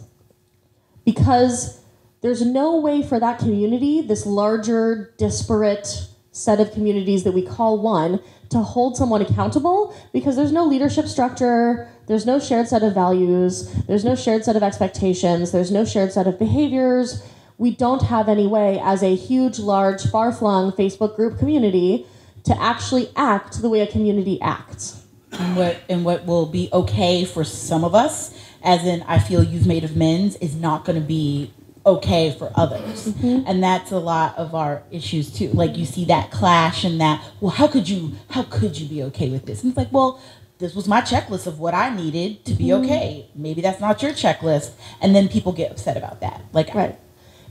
Because there's no way for that community, this larger, disparate set of communities that we call one, to hold someone accountable, because there's no leadership structure, there's no shared set of values, there's no shared set of expectations, there's no shared set of behaviors. We don't have any way as a huge, large, far-flung Facebook group community to actually act the way a community acts. And what will be okay for some of us, as in I feel you've made amends, is not going to be okay for others. Mm-hmm. And that's a lot of our issues too. Like you see that clash and that, well, how could you be okay with this? And it's like, well, this was my checklist of what I needed to be okay. Maybe that's not your checklist. And then people get upset about that. Like, right.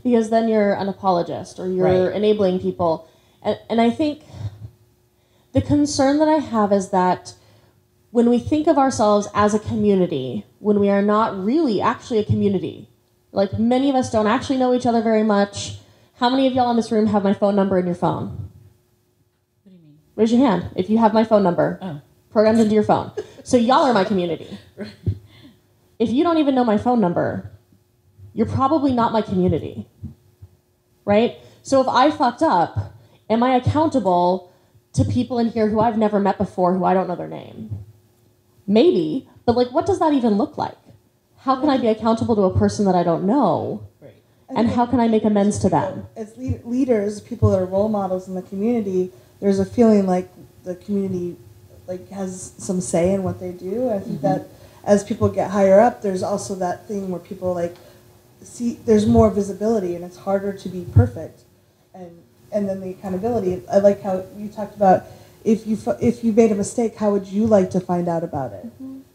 Because then you're an apologist or you're enabling people. And I think the concern that I have is that when we think of ourselves as a community, when we are not really actually a community, like many of us don't actually know each other very much. How many of y'all in this room have my phone number in your phone? What do you mean? Raise your hand if you have my phone number programmed into your phone. So y'all are my community. If you don't even know my phone number, you're probably not my community, right? So if I fucked up, am I accountable to people in here who I've never met before, who I don't know their name? Maybe, but like, what does that even look like? How can I be accountable to a person that I don't know? Right. And how can I make amends to them? As leaders, people that are role models in the community, there's a feeling like the community like has some say in what they do. I think that as people get higher up, there's also that thing where people like see there's more visibility and it's harder to be perfect. And then the accountability. I like how you talked about if you made a mistake, how would you like to find out about it?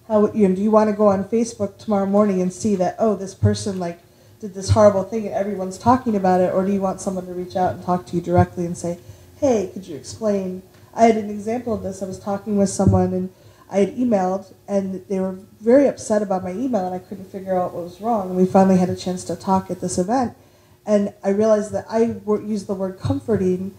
How do you want to go on Facebook tomorrow morning and see that, oh, this person like did this horrible thing and everyone's talking about it, or do you want someone to reach out and talk to you directly and say, hey, could you explain? I had an example of this. I was talking with someone and I had emailed and they were very upset about my email and I couldn't figure out what was wrong. And we finally had a chance to talk at this event. And I realized that I used the word comforting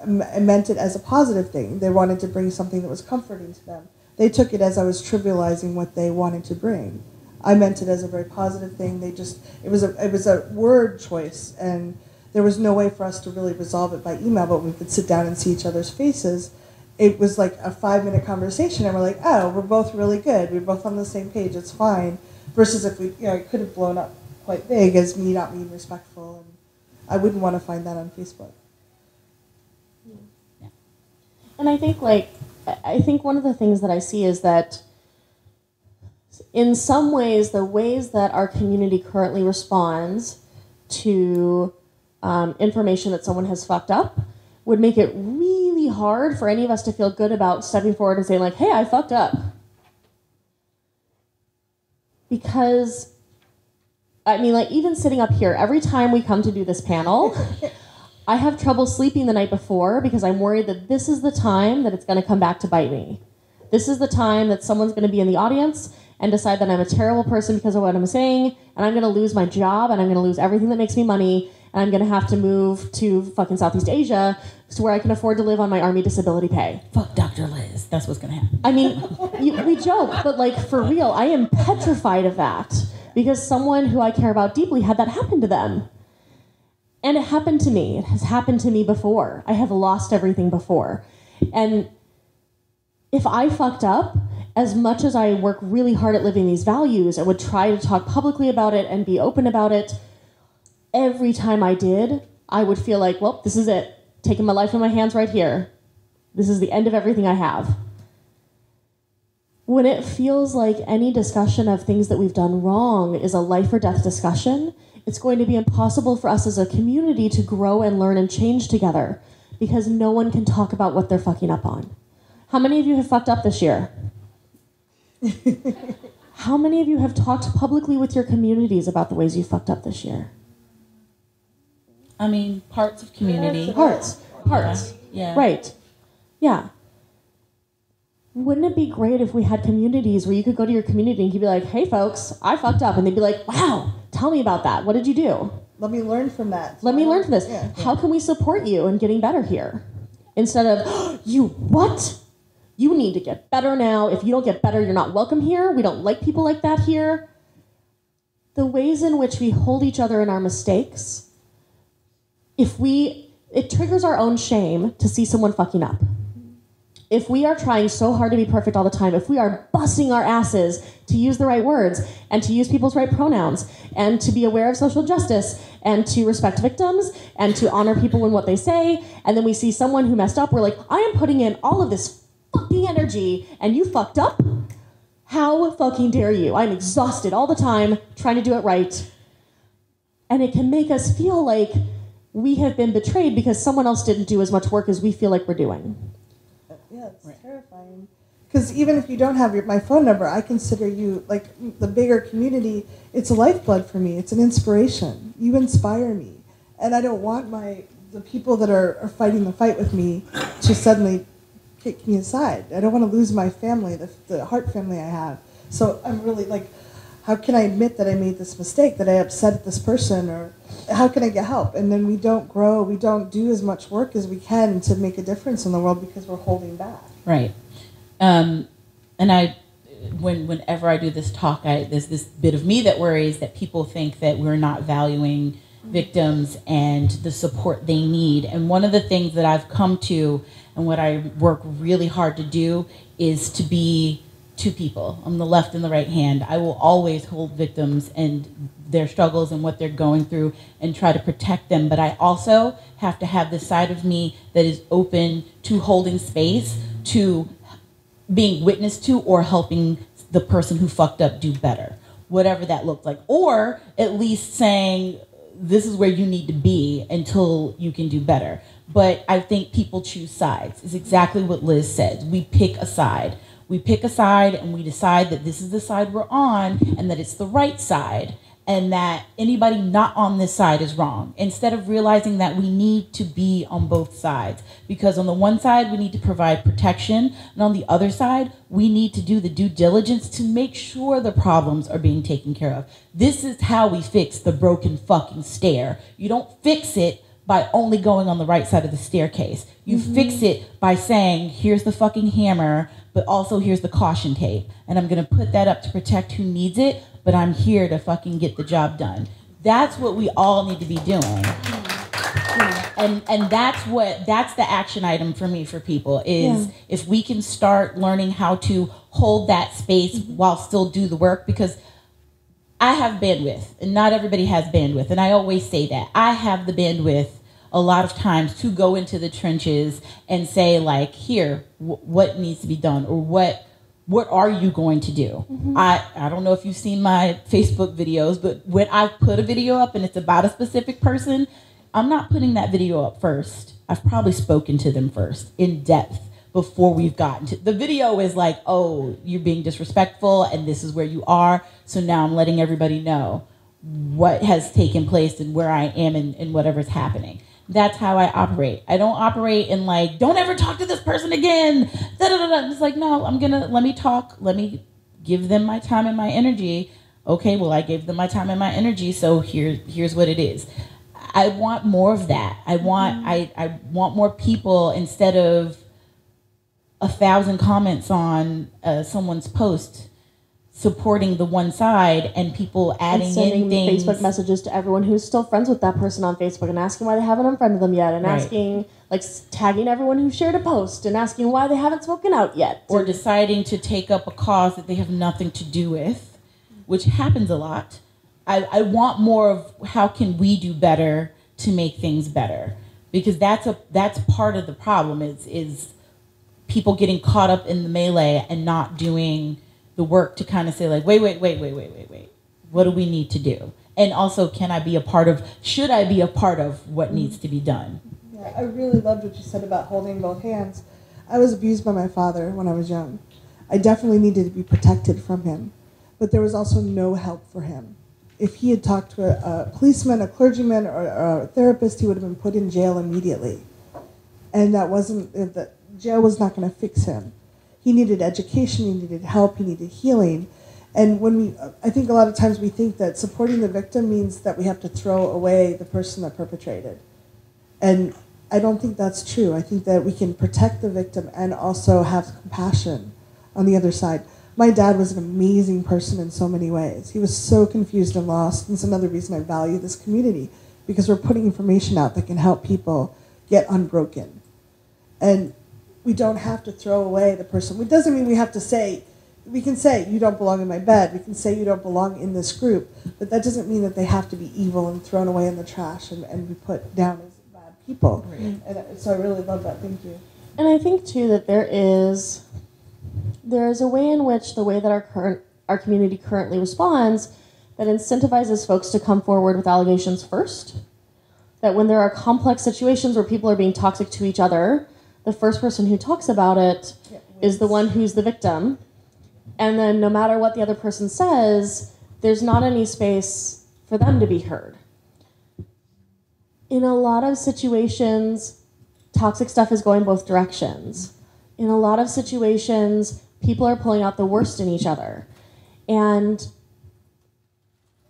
I meant it as a positive thing. They wanted to bring something that was comforting to them. They took it as I was trivializing what they wanted to bring. I meant it as a very positive thing. It was a word choice, and there was no way for us to really resolve it by email, but we could sit down and see each other's faces. It was like a 5-minute conversation, and we're like, oh, we're both really good. We're both on the same page. It's fine. Versus if it could have blown up quite big as me not being respectful, and I wouldn't want to find that on Facebook. Yeah. And I think one of the things that I see is that in some ways, the ways that our community currently responds to information that someone has fucked up would make it really hard for any of us to feel good about stepping forward and saying like, hey, I fucked up. Because, I mean, like even sitting up here, every time we come to do this panel, I have trouble sleeping the night before because I'm worried that this is the time that it's going to come back to bite me. This is the time that someone's going to be in the audience and decide that I'm a terrible person because of what I'm saying, and I'm going to lose my job, and I'm going to lose everything that makes me money, and I'm going to have to move to fucking Southeast Asia so where I can afford to live on my Army disability pay. Fuck Dr. Liz. That's what's going to happen. I mean, we joke, but like for real, I am petrified of that because someone who I care about deeply had that happen to them. And it happened to me. It has happened to me before. I have lost everything before. And if I fucked up, as much as I work really hard at living these values and would try to talk publicly about it and be open about it, every time I did, I would feel like, well, this is it. Taking my life in my hands right here. This is the end of everything I have. When it feels like any discussion of things that we've done wrong is a life or death discussion, it's going to be impossible for us as a community to grow and learn and change together because no one can talk about what they're fucking up on. How many of you have fucked up this year? How many of you have talked publicly with your communities about the ways you fucked up this year? I mean, parts of community. Parts. Yeah. Right. Yeah. Wouldn't it be great if we had communities where you could go to your community and you'd be like, hey folks, I fucked up. And they'd be like, wow, tell me about that. What did you do? Let me learn from that. Let me learn from this. Yeah. How can we support you in getting better here? Instead of, you what? You need to get better now. If you don't get better, you're not welcome here. We don't like people like that here. The ways in which we hold each other in our mistakes, it triggers our own shame to see someone fucking up. If we are trying so hard to be perfect all the time, if we are busting our asses to use the right words and to use people's right pronouns and to be aware of social justice and to respect victims and to honor people in what they say, and then we see someone who messed up, we're like, I am putting in all of this fucking energy and you fucked up? How fucking dare you? I'm exhausted all the time trying to do it right. And it can make us feel like we have been betrayed because someone else didn't do as much work as we feel like we're doing. Yeah, it's terrifying. Because even if you don't have my phone number, I consider you, like, the bigger community, it's a lifeblood for me. It's an inspiration. You inspire me. And I don't want the people that are fighting the fight with me to suddenly kick me aside. I don't want to lose my family, the heart family I have. So I'm really like, how can I admit that I made this mistake, that I upset this person, or how can I get help? And then we don't grow, we don't do as much work as we can to make a difference in the world because we're holding back. Right. And whenever I do this talk, there's this bit of me that worries that people think that we're not valuing victims and the support they need. And one of the things that I've come to and what I work really hard to do is to be two people on the left and the right hand. I will always hold victims and their struggles and what they're going through and try to protect them. But I also have to have this side of me that is open to holding space, to being witness to, or helping the person who fucked up do better, whatever that looked like. Or at least saying, this is where you need to be until you can do better. But I think people choose sides. It's exactly what Liz said. We pick a side. We pick a side and we decide that this is the side we're on and that it's the right side and that anybody not on this side is wrong, instead of realizing that we need to be on both sides. Because on the one side, we need to provide protection, and on the other side, we need to do the due diligence to make sure the problems are being taken care of. This is how we fix the broken fucking stair. You don't fix it by only going on the right side of the staircase. You fix it by saying, here's the fucking hammer, but also here's the caution tape. And I'm gonna put that up to protect who needs it, but I'm here to fucking get the job done. That's what we all need to be doing. And that's the action item for me, for people, is if we can start learning how to hold that space while still do the work, because I have bandwidth and not everybody has bandwidth. And I always say that. I have the bandwidth a lot of times to go into the trenches and say, like, here, what needs to be done, or what are you going to do? I don't know if you've seen my Facebook videos, but when I put a video up and it's about a specific person, I'm not putting that video up first. I've probably spoken to them first in depth before we've gotten to the video. Is like, oh, you're being disrespectful and this is where you are. So now I'm letting everybody know what has taken place and where I am and whatever's happening. That's how I operate. I don't operate in like, don't ever talk to this person again. It's like, no, let me talk. Let me give them my time and my energy. Okay, well, I gave them my time and my energy, so here's what it is. I want more of that. I want more people, instead of 1,000 comments on someone's post, supporting the one side, and people adding and sending in things. Facebook messages to everyone who's still friends with that person on Facebook and asking why they haven't unfriended them yet, and Right. asking, like, tagging everyone who shared a post and asking why they haven't spoken out yet. Or deciding to take up a cause that they have nothing to do with, which happens a lot. I want more of how can we do better to make things better, because that's part of the problem is people getting caught up in the melee and not doing the work to kind of say, like, wait, what do we need to do? And also, should I be a part of what needs to be done? Yeah, I really loved what you said about holding both hands. I was abused by my father when I was young. I definitely needed to be protected from him, but there was also no help for him. If he had talked to a policeman, a clergyman, or a therapist, he would have been put in jail immediately. And the jail was not going to fix him. He needed education, he needed help, he needed healing. And I think a lot of times we think that supporting the victim means that we have to throw away the person that perpetrated. And I don't think that's true. I think that we can protect the victim and also have compassion on the other side. My dad was an amazing person in so many ways. He was so confused and lost, and it's another reason I value this community, because we're putting information out that can help people get unbroken. And we don't have to throw away the person. It doesn't mean we have to say, we can say, you don't belong in my bed. We can say, you don't belong in this group. But that doesn't mean that they have to be evil and thrown away in the trash and be put down as bad people. Right. And so I really love that. Thank you. And I think, too, that there is a way in which the way that our community currently responds that incentivizes folks to come forward with allegations first. That when there are complex situations where people are being toxic to each other, the first person who talks about it is the one who's the victim. And then no matter what the other person says, there's not any space for them to be heard. In a lot of situations, toxic stuff is going both directions. In a lot of situations, people are pulling out the worst in each other. And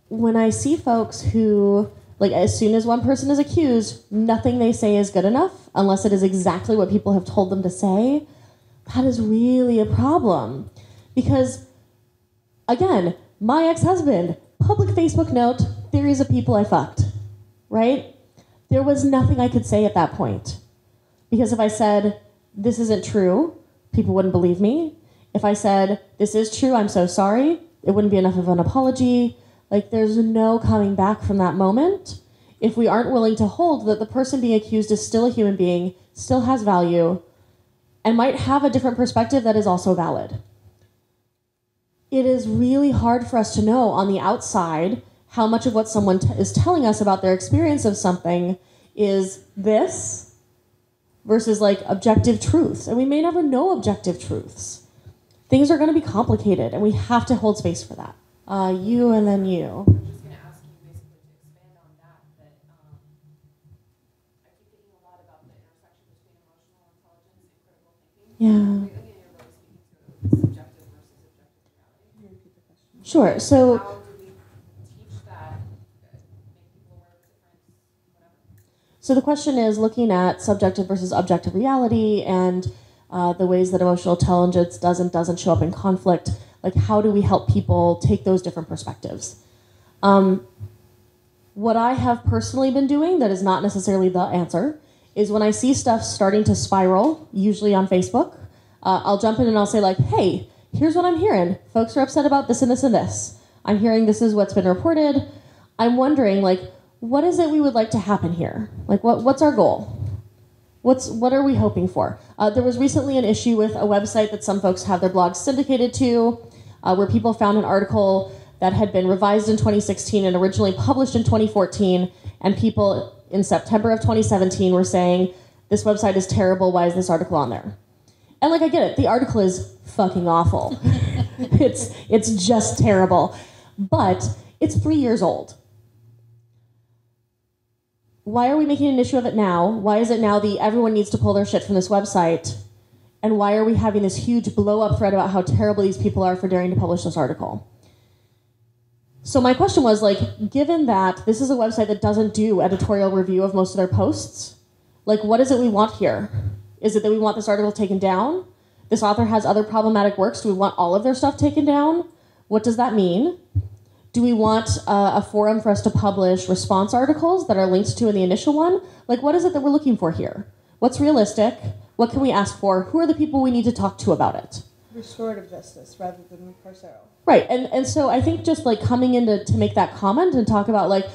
when I see folks who, like, as soon as one person is accused, nothing they say is good enough unless it is exactly what people have told them to say, that is really a problem. Because, again, my ex-husband, public Facebook note, theories of people I fucked, right? There was nothing I could say at that point. Because if I said, this isn't true, people wouldn't believe me. If I said, this is true, I'm so sorry, it wouldn't be enough of an apology. Like, there's no coming back from that moment if we aren't willing to hold that the person being accused is still a human being, still has value, and might have a different perspective that is also valid. It is really hard for us to know on the outside how much of what someone is telling us about their experience of something is this versus, like, objective truths. And we may never know objective truths. Things are going to be complicated, and we have to hold space for that. You and then you. I'm just going to ask you basically to expand on that. I keep thinking a lot about the intersection between emotional intelligence and critical thinking. Yeah. Again, you're really speaking to subjective versus objective reality. Sure. So, how do we teach that, make people aware of the difference, whatever? So the question is looking at subjective versus objective reality and the ways that emotional intelligence does and doesn't show up in conflict. Like, how do we help people take those different perspectives? What I have personally been doing that is not necessarily the answer is when I see stuff starting to spiral, usually on Facebook, I'll jump in and I'll say, like, hey, here's what I'm hearing. Folks are upset about this and this and this. I'm hearing this is what's been reported. I'm wondering, like, what is it we would like to happen here? Like, what's our goal? What are we hoping for? There was recently an issue with a website that some folks have their blogs syndicated to, where people found an article that had been revised in 2016 and originally published in 2014, and people in September of 2017 were saying, this website is terrible, why is this article on there? And, like, I get it, the article is fucking awful. It's just terrible. But it's 3 years old. Why are we making an issue of it now? Why is it now everyone needs to pull their shit from this website? And why are we having this huge blow-up thread about how terrible these people are for daring to publish this article? So my question was, like, given that this is a website that doesn't do editorial review of most of their posts, like, what is it we want here? Is it that we want this article taken down? This author has other problematic works. Do we want all of their stuff taken down? What does that mean? Do we want a forum for us to publish response articles that are linked to in the initial one? Like, what is it that we're looking for here? What's realistic? What can we ask for? Who are the people we need to talk to about it? Restorative justice rather than carceral. Right, and so I think just like coming in to make that comment and talk about like,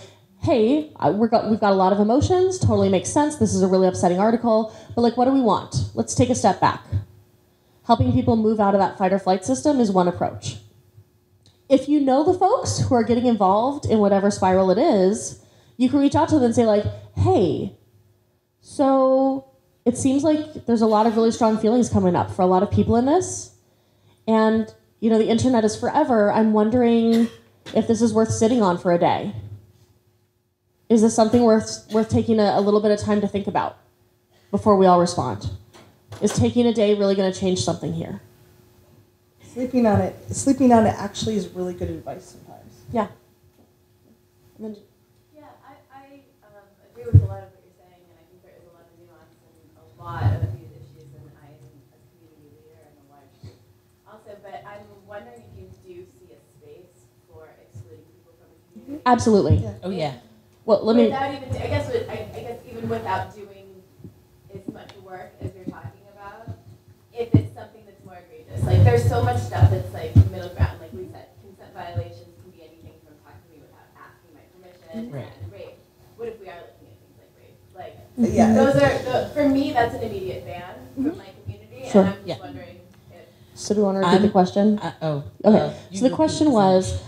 hey, we've got a lot of emotions, totally makes sense, this is a really upsetting article, but like, what do we want? Let's take a step back. Helping people move out of that fight or flight system is one approach. If you know the folks who are getting involved in whatever spiral it is, you can reach out to them and say like, hey, so it seems like there's a lot of really strong feelings coming up for a lot of people in this, and you know, the internet is forever. I'm wondering if this is worth sitting on for a day. Is this something worth taking a little bit of time to think about before we all respond? Is taking a day really going to change something here? Sleeping on it actually is really good advice sometimes. Yeah. Yeah, I agree with a lot of what you're saying, and I think there is a lot of nuance and a lot of these issues, and I, as a community leader and a large group also, but I'm wondering if you do see a space for excluding people from the community. Absolutely. Yeah. Oh yeah. Well, let me. Without even, I guess even without doing as much work as you're talking about, if it's something that's more egregious, like there's so much stuff that's like middle ground, like we said, consent violations can be anything from talking to me without asking my permission Right. and rape. What if we are looking at things like rape? Like Yeah. those are for me, that's an immediate ban from my community, Sure. and I'm just Yeah. wondering if. So do you want to repeat the question? Okay. So the question was,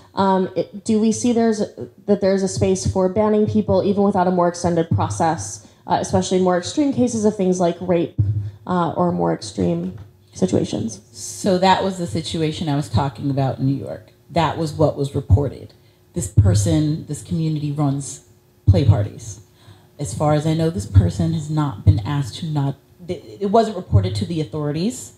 do we see there's a space for banning people even without a more extended process, especially in more extreme cases of things like rape or more extreme situations? So that was the situation I was talking about in New York. That was what was reported. This community runs play parties. As far as I know, this person has not been asked to not, it wasn't reported to the authorities.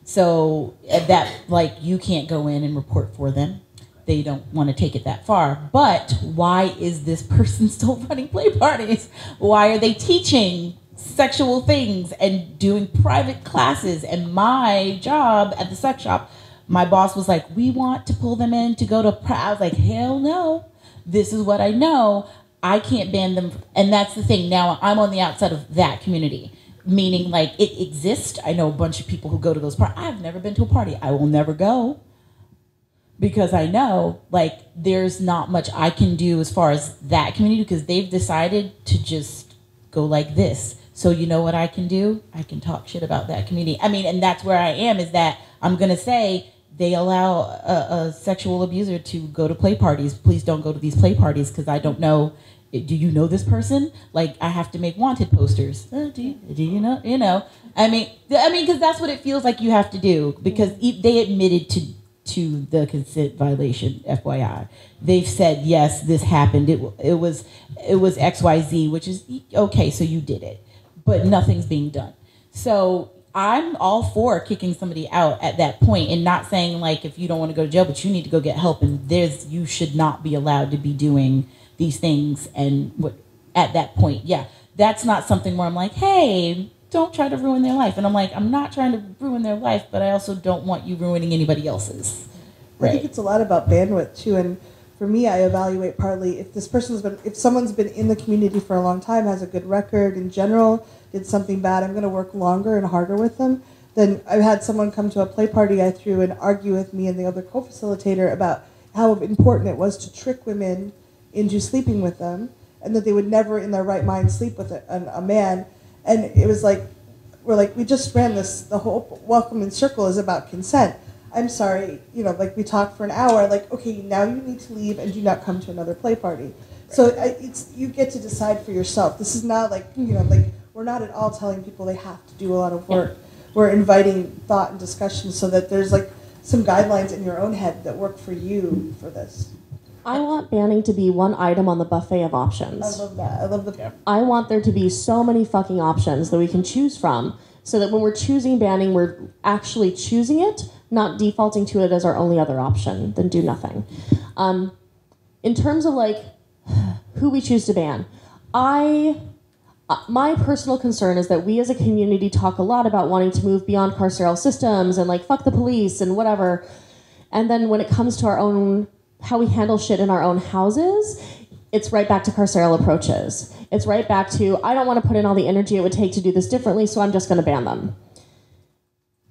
So that, like, you can't go in and report for them. They don't want to take it that far. But why is this person still running play parties? Why are they teaching sexual things and doing private classes? And my job at the sex shop, my boss was like, we want to pull them in to go to, I was like, hell no. This is what I know. I can't ban them. And that's the thing. Now I'm on the outside of that community. Meaning, like, it exists. I know a bunch of people who go to those parties. I've never been to a party. I will never go. Because I know, like, there's not much I can do as far as that community, because they've decided to just go like this. So you know what I can do? I can talk shit about that community. I mean, and that's where I am, is that I'm going to say they allow a sexual abuser to go to play parties. Please don't go to these play parties, because I don't know. Do you know this person? Like, I have to make wanted posters. Do you know? You know, I mean, because that's what it feels like you have to do, because they admitted to the consent violation. FYI, they've said yes, this happened. It was XYZ, which is okay. So you did it, but nothing's being done. So I'm all for kicking somebody out at that point and not saying like, if you don't want to go to jail, but you need to go get help, and you should not be allowed to be doing these things. And at that point, yeah, that's not something where I'm like, hey, don't try to ruin their life. And I'm like, I'm not trying to ruin their life, but I also don't want you ruining anybody else's. Right. I think it's a lot about bandwidth too. And for me, I evaluate partly if someone's been in the community for a long time, has a good record in general, did something bad, I'm going to work longer and harder with them. Then I've had someone come to a play party I threw and argue with me and the other co-facilitator about how important it was to trick women into sleeping with them, and that they would never in their right mind sleep with a man. And it was like, we just ran this, the whole welcome in circle is about consent. I'm sorry, like we talked for an hour, like, okay, now you need to leave and do not come to another play party. So you get to decide for yourself. This is not like, like we're not at all telling people they have to do a lot of work. We're inviting thought and discussion so that there's like some guidelines in your own head that work for you for this. I want banning to be one item on the buffet of options. I love that. I love the... I want there to be so many fucking options that we can choose from, so that when we're choosing banning, we're actually choosing it, not defaulting to it as our only other option, then do nothing. in terms of like who we choose to ban, my personal concern is that we as a community talk a lot about wanting to move beyond carceral systems and like fuck the police and whatever. And then when it comes to our own, how we handle shit in our own houses, it's right back to carceral approaches. It's right back to, I don't want to put in all the energy it would take to do this differently, so I'm just going to ban them.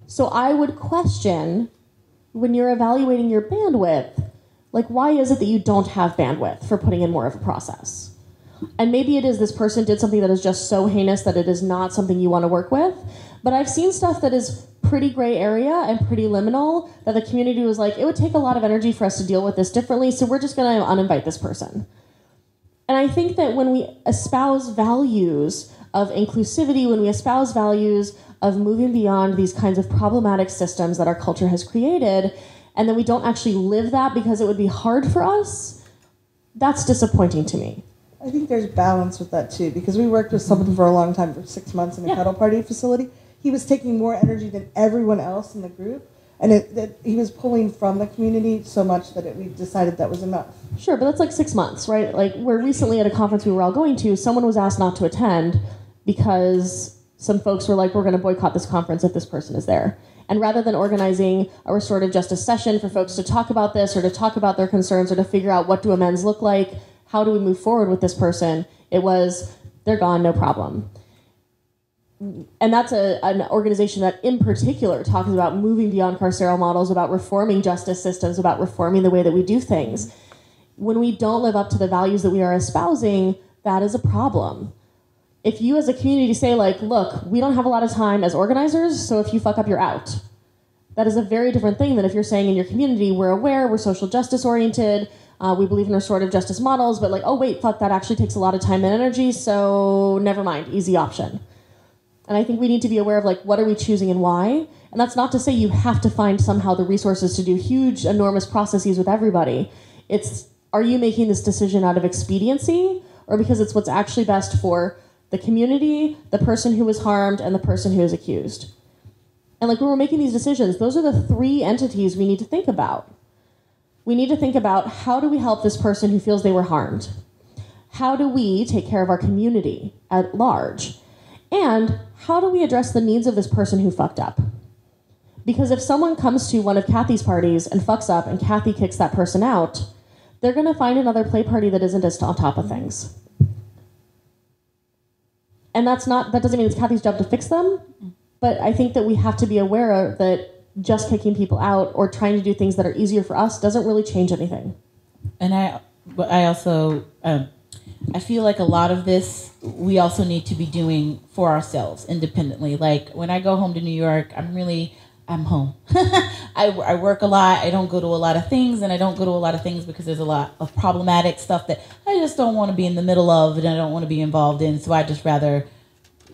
So I would question, when you're evaluating your bandwidth, like why is it that you don't have bandwidth for putting in more of a process? And maybe it is this person did something that is just so heinous that it is not something you want to work with. But I've seen stuff that is pretty gray area and pretty liminal that the community was like, it would take a lot of energy for us to deal with this differently, so we're just going to uninvite this person. And I think that when we espouse values of inclusivity, when we espouse values of moving beyond these kinds of problematic systems that our culture has created, and then we don't actually live that because it would be hard for us, that's disappointing to me. I think there's balance with that too, because we worked with someone for a long time, for 6 months in a cuddle party facility. He was taking more energy than everyone else in the group, and he was pulling from the community so much that we decided that was enough. Sure, but that's like 6 months, right? Like, we're recently at a conference we were all going to, someone was asked not to attend because some folks were like, we're going to boycott this conference if this person is there. And rather than organizing a restorative justice session for folks to talk about this or to talk about their concerns or to figure out what do amends look like, how do we move forward with this person, it was, they're gone, no problem. And that's an organization that in particular talks about moving beyond carceral models, about reforming justice systems, about reforming the way that we do things. When we don't live up to the values that we are espousing, that is a problem. If you as a community say like, look, we don't have a lot of time as organizers, so if you fuck up, you're out. That is a very different thing than if you're saying in your community, we're aware, we're social justice oriented, we believe in restorative justice models, but like, oh wait, fuck, that actually takes a lot of time and energy, so never mind, easy option. And I think we need to be aware of like, what are we choosing and why? And that's not to say you have to find somehow the resources to do huge, enormous processes with everybody. It's, are you making this decision out of expediency or because it's what's actually best for the community, the person who was harmed, and the person who is accused? And like when we're making these decisions, those are the three entities we need to think about. We need to think about how do we help this person who feels they were harmed? How do we take care of our community at large? And how do we address the needs of this person who fucked up? Because if someone comes to one of Cathy's parties and fucks up and Cathy kicks that person out, they're going to find another play party that isn't as on top of things. And that doesn't mean it's Cathy's job to fix them, but I think that we have to be aware that just kicking people out or trying to do things that are easier for us doesn't really change anything. And I also, I feel like a lot of this we also need to be doing for ourselves independently. Like when I go home to New York, I'm home. I work a lot. I don't go to a lot of things, and I don't go to a lot of things because there's a lot of problematic stuff that I just don't want to be in the middle of and I don't want to be involved in. So I just rather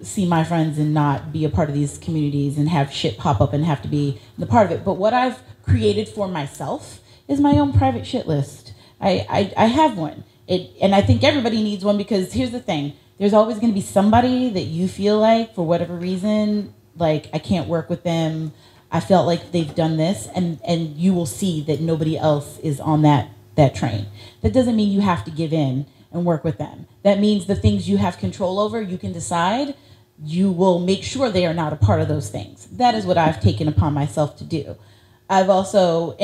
see my friends and not be a part of these communities and have shit pop up and have to be the part of it. But what I've created for myself is my own private shit list. I have one. And I think everybody needs one because here's the thing. There's always going to be somebody that you feel like, for whatever reason, like I can't work with them. I felt like they've done this. And you will see that nobody else is on that train. That doesn't mean you have to give in and work with them. That means the things you have control over, you can decide. You will make sure they are not a part of those things. That is what I've taken upon myself to do. I've also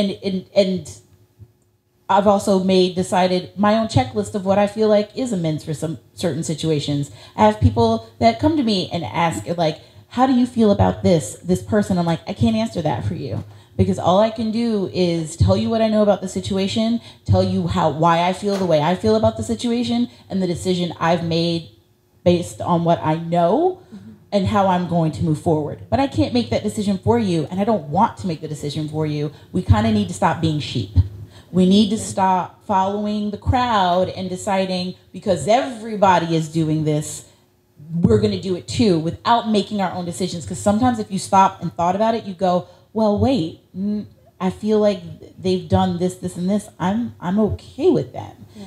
I've also decided my own checklist of what I feel like is amends for some certain situations. I have people that come to me and ask like, how do you feel about this person? I'm like, I can't answer that for you because all I can do is tell you what I know about the situation, tell you why I feel the way I feel about the situation and the decision I've made based on what I know and how I'm going to move forward. But I can't make that decision for you, and I don't want to make the decision for you. We kind of need to stop being sheep. We need to stop following the crowd and deciding because everybody is doing this, we're going to do it too, without making our own decisions. Because sometimes if you stop and thought about it, you go, well, wait, I feel like they've done this, this, and this. I'm okay with them. Yeah.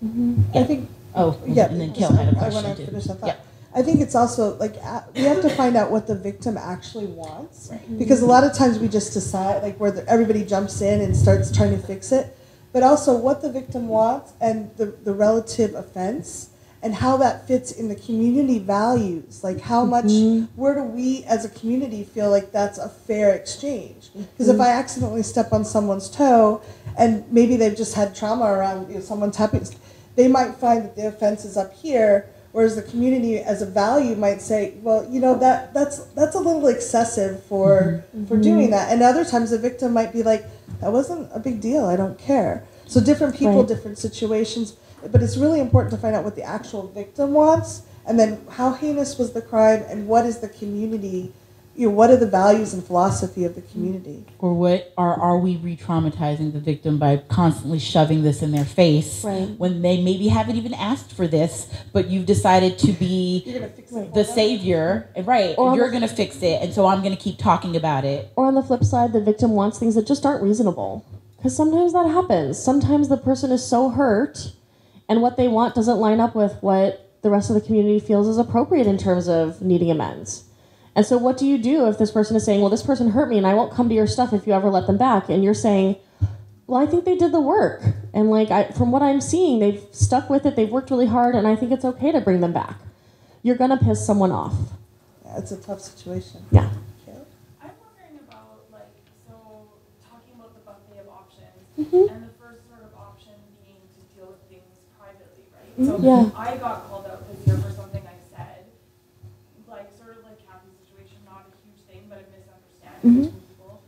Mm-hmm. Yeah. I think. Oh, yeah. And then Kel had a question I want to finish that thought. Yeah. I think it's also like we have to find out what the victim actually wants, because a lot of times we just decide like where everybody jumps in and starts trying to fix it. but also what the victim wants and the relative offense and how that fits in the community values. Like how much, where do we as a community feel like that's a fair exchange? Because if I accidentally step on someone's toe and maybe they've just had trauma around, you know, someone's happiness, they might find that the offense is up here, whereas the community as a value might say, well, you know, that's a little excessive for doing that. And other times the victim might be like, that wasn't a big deal, I don't care. So different people, different situations, but it's really important to find out what the actual victim wants, and then how heinous was the crime, and what is the community, you know, what are the values and philosophy of the community? Or what are we re-traumatizing the victim by constantly shoving this in their face when they maybe haven't even asked for this, but you've decided to be the savior, right? Or you're going to fix it, and so I'm going to keep talking about it. Or on the flip side, the victim wants things that just aren't reasonable. Because sometimes that happens. Sometimes the person is so hurt, and what they want doesn't line up with what the rest of the community feels is appropriate in terms of needing amends. And so what do you do if this person is saying, well, this person hurt me and I won't come to your stuff if you ever let them back? And you're saying, well, I think they did the work. And like from what I'm seeing, they've stuck with it, they've worked really hard, and I think it's okay to bring them back. You're going to piss someone off. Yeah, it's a tough situation. Yeah. I'm wondering about, like, so talking about the buffet of options, and the first sort of option being to deal with things privately, right? So I got called out this year for something I said, like sort of like Cathy's situation, not a huge thing, but a misunderstanding between people.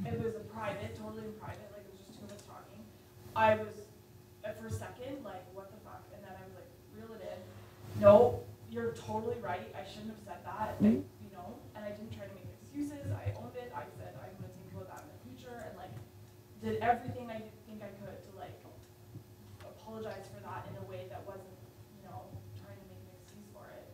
It was a private, totally in private, like it was just 2 of us talking. I was, for a second, like, what the fuck? And then I was like, reel it in. No, you're totally right. I shouldn't have said that. You know, and I didn't try to make excuses. I owned it. I said I'm going to think about that in the future, and like did everything I think I could to like apologize for that in a way that wasn't, you know, trying to make an excuse for it.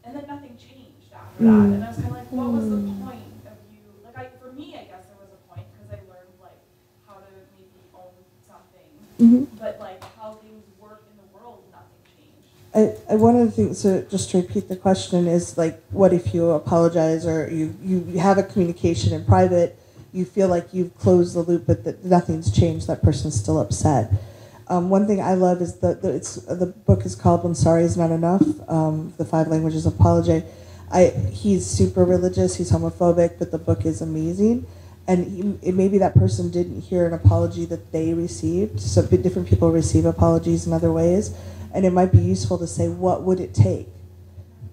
And then nothing changed after that. And I was kind of like, what was the point of you? Like, for me, I guess there was a point because I learned like how to maybe own something, but like how things work in the world, nothing changed. One of the things, so just to repeat the question, is like, what if you apologize or you have a communication in private, you feel like you've closed the loop, but that nothing's changed, that person's still upset. One thing I love is the book is called When Sorry Is Not Enough, The 5 Languages of Apology. He's super religious, he's homophobic, but the book is amazing. And maybe that person didn't hear an apology that they received. So different people receive apologies in other ways. And it might be useful to say, what would it take?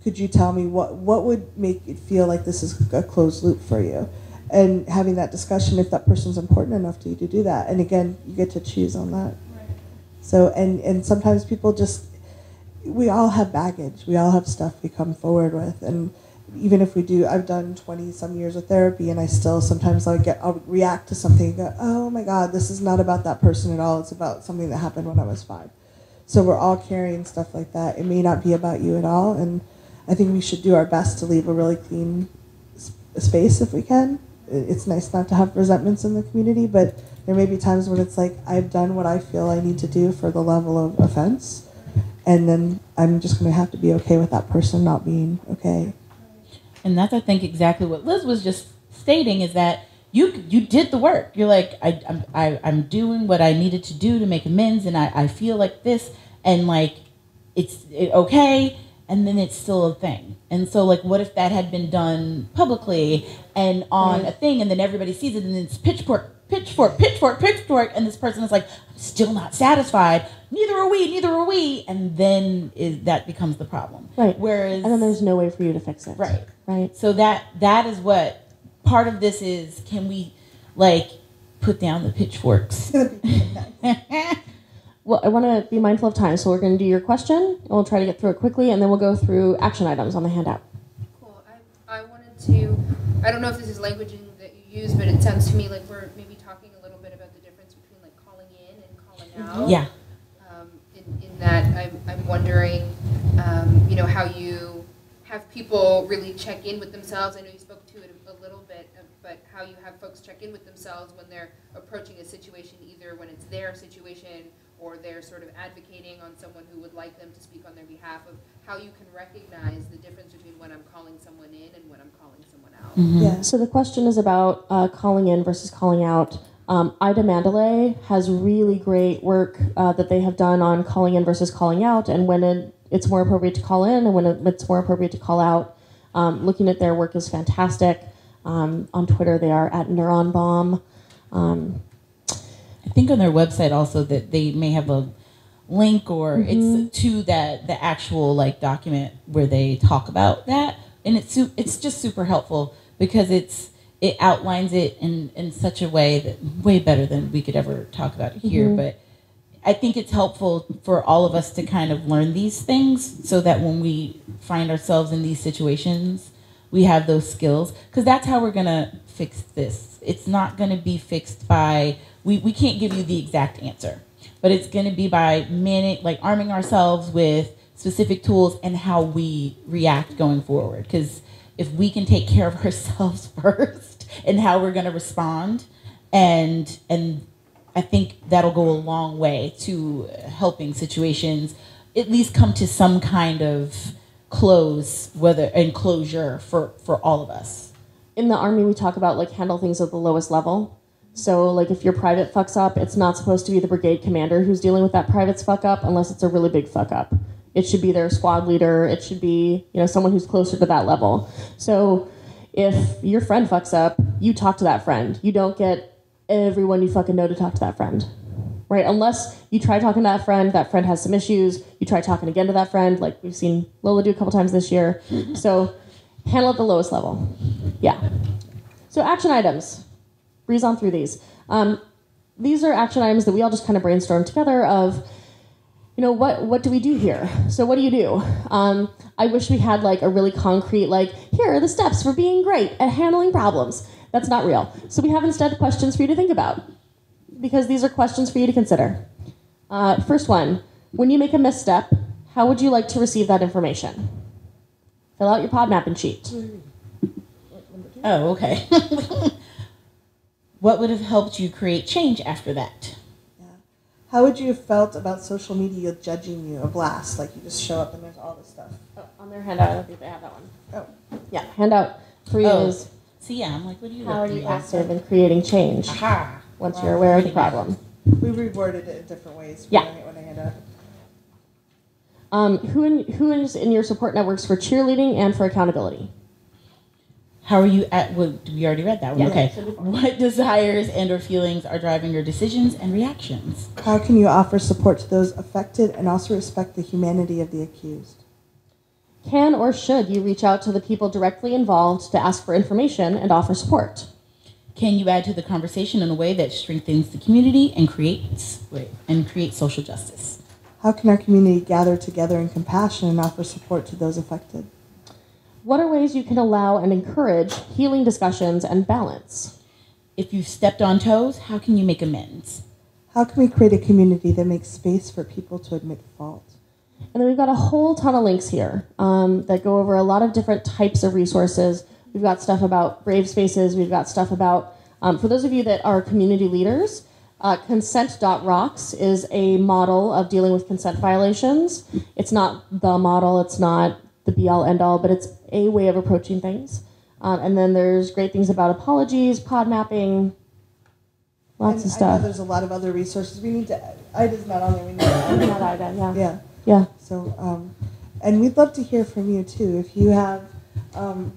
Could you tell me what would make it feel like this is a closed loop for you? And having that discussion, if that person's important enough to you to do that. And again, you get to choose on that. Right. So, and sometimes people just, we all have baggage. We all have stuff we come forward with. And even if we do, I've done 20 some years of therapy, and I still sometimes I'll react to something and go, oh my God, this is not about that person at all. It's about something that happened when I was 5. So we're all carrying stuff like that. It may not be about you at all, and I think we should do our best to leave a really clean space if we can. It's nice not to have resentments in the community, but there may be times when it's like, I've done what I feel I need to do for the level of offense, and then I'm just going to have to be okay with that person not being okay. And that's, I think, exactly what Liz was just stating, is that you did the work. You're like, I'm doing what I needed to do to make amends, and I feel like this, and like it's okay, and then it's still a thing. And so like, what if that had been done publicly and on a thing, and then everybody sees it, and then it's pitchfork, and this person is like, I'm still not satisfied. Neither are we, and then that becomes the problem. Right. Whereas, and then there's no way for you to fix it. Right. Right. So that is what part of this is. Can we like put down the pitchforks? Well, I want to be mindful of time, so we're going to do your question, and we'll try to get through it quickly, and then we'll go through action items on the handout. Cool. I wanted to, I don't know if this is languaging that you use, but it sounds to me like we're maybe talking a little bit about the difference between like calling in and calling out. Yeah. In that, I'm wondering, you know, how you have people really check in with themselves. I know you spoke to it a little bit, but how you have folks check in with themselves when they're approaching a situation, either when it's their situation or they're sort of advocating on someone who would like them to speak on their behalf, of how you can recognize the difference between when I'm calling someone in and when I'm calling someone out. Yeah. So the question is about calling in versus calling out. Ida Mandalay has really great work that they have done on calling in versus calling out, and when it's more appropriate to call in and when it's more appropriate to call out. Looking at their work is fantastic. On Twitter, they are at Neuron Bomb. I think on their website also that they may have a link or it's to the actual like document where they talk about that, and it's just super helpful because it outlines it in such a way that way better than we could ever talk about it here. But I think it's helpful for all of us to kind of learn these things so that when we find ourselves in these situations, we have those skills, because that's how we're going to fix this. It's not going to be fixed by, we can't give you the exact answer, but it's going to be by arming ourselves with specific tools and how we react going forward. Because if we can take care of ourselves first and how we're going to respond, and I think that'll go a long way to helping situations at least come to some kind of closure for all of us. In the Army, we talk about like handle things at the lowest level. So like if your private fucks up, it's not supposed to be the brigade commander who's dealing with that private's fuck up unless it's a really big fuck up. It should be their squad leader. It should be, someone who's closer to that level. So if your friend fucks up, you talk to that friend. You don't get everyone you fucking know to talk to that friend, right? Unless you try talking to that friend has some issues, you try talking again to that friend, like we've seen Lola do a couple times this year. So handle at the lowest level. Yeah. So action items. Breeze on through these. These are action items that we all just kind of brainstormed together of, what do we do here? So what do you do? I wish we had like a really concrete, like, here are the steps for being great at handling problems. That's not real. So we have instead questions for you to think about, because these are questions for you to consider. First one, when you make a misstep, how would you like to receive that information? Fill out your pod mapping sheet. Oh, okay. What would have helped you create change after that? Yeah. How would you have felt about social media judging you? A blast, like you just show up and there's all this stuff. Oh, on their handout, I don't think they have that one. Oh. Yeah, handout 3 is So yeah, I'm like, what do you how are you active in creating change once you're aware of the problem? We reworded it in different ways Yeah. when I hand out. Who is in your support networks for cheerleading and for accountability? How are you we already read that one. Yeah. Okay. What desires and or feelings are driving your decisions and reactions? How can you offer support to those affected and also respect the humanity of the accused? Can or should you reach out to the people directly involved to ask for information and offer support? Can you add to the conversation in a way that strengthens the community and creates social justice? How can our community gather together in compassion and offer support to those affected? What are ways you can allow and encourage healing discussions and balance? If you've stepped on toes, how can you make amends? How can we create a community that makes space for people to admit fault? And then we've got a whole ton of links here that go over a lot of different types of resources. We've got stuff about brave spaces. We've got stuff about, for those of you that are community leaders, consent.rocks is a model of dealing with consent violations. It's not the model. It's not the be-all, end-all, but it's a way of approaching things. And then there's great things about apologies, pod mapping, lots of I stuff. know there's a lot of other resources. We need to, Ida's not on there. We need to add Not Ida, yeah. Yeah. Yeah. So, and we'd love to hear from you too. If you have,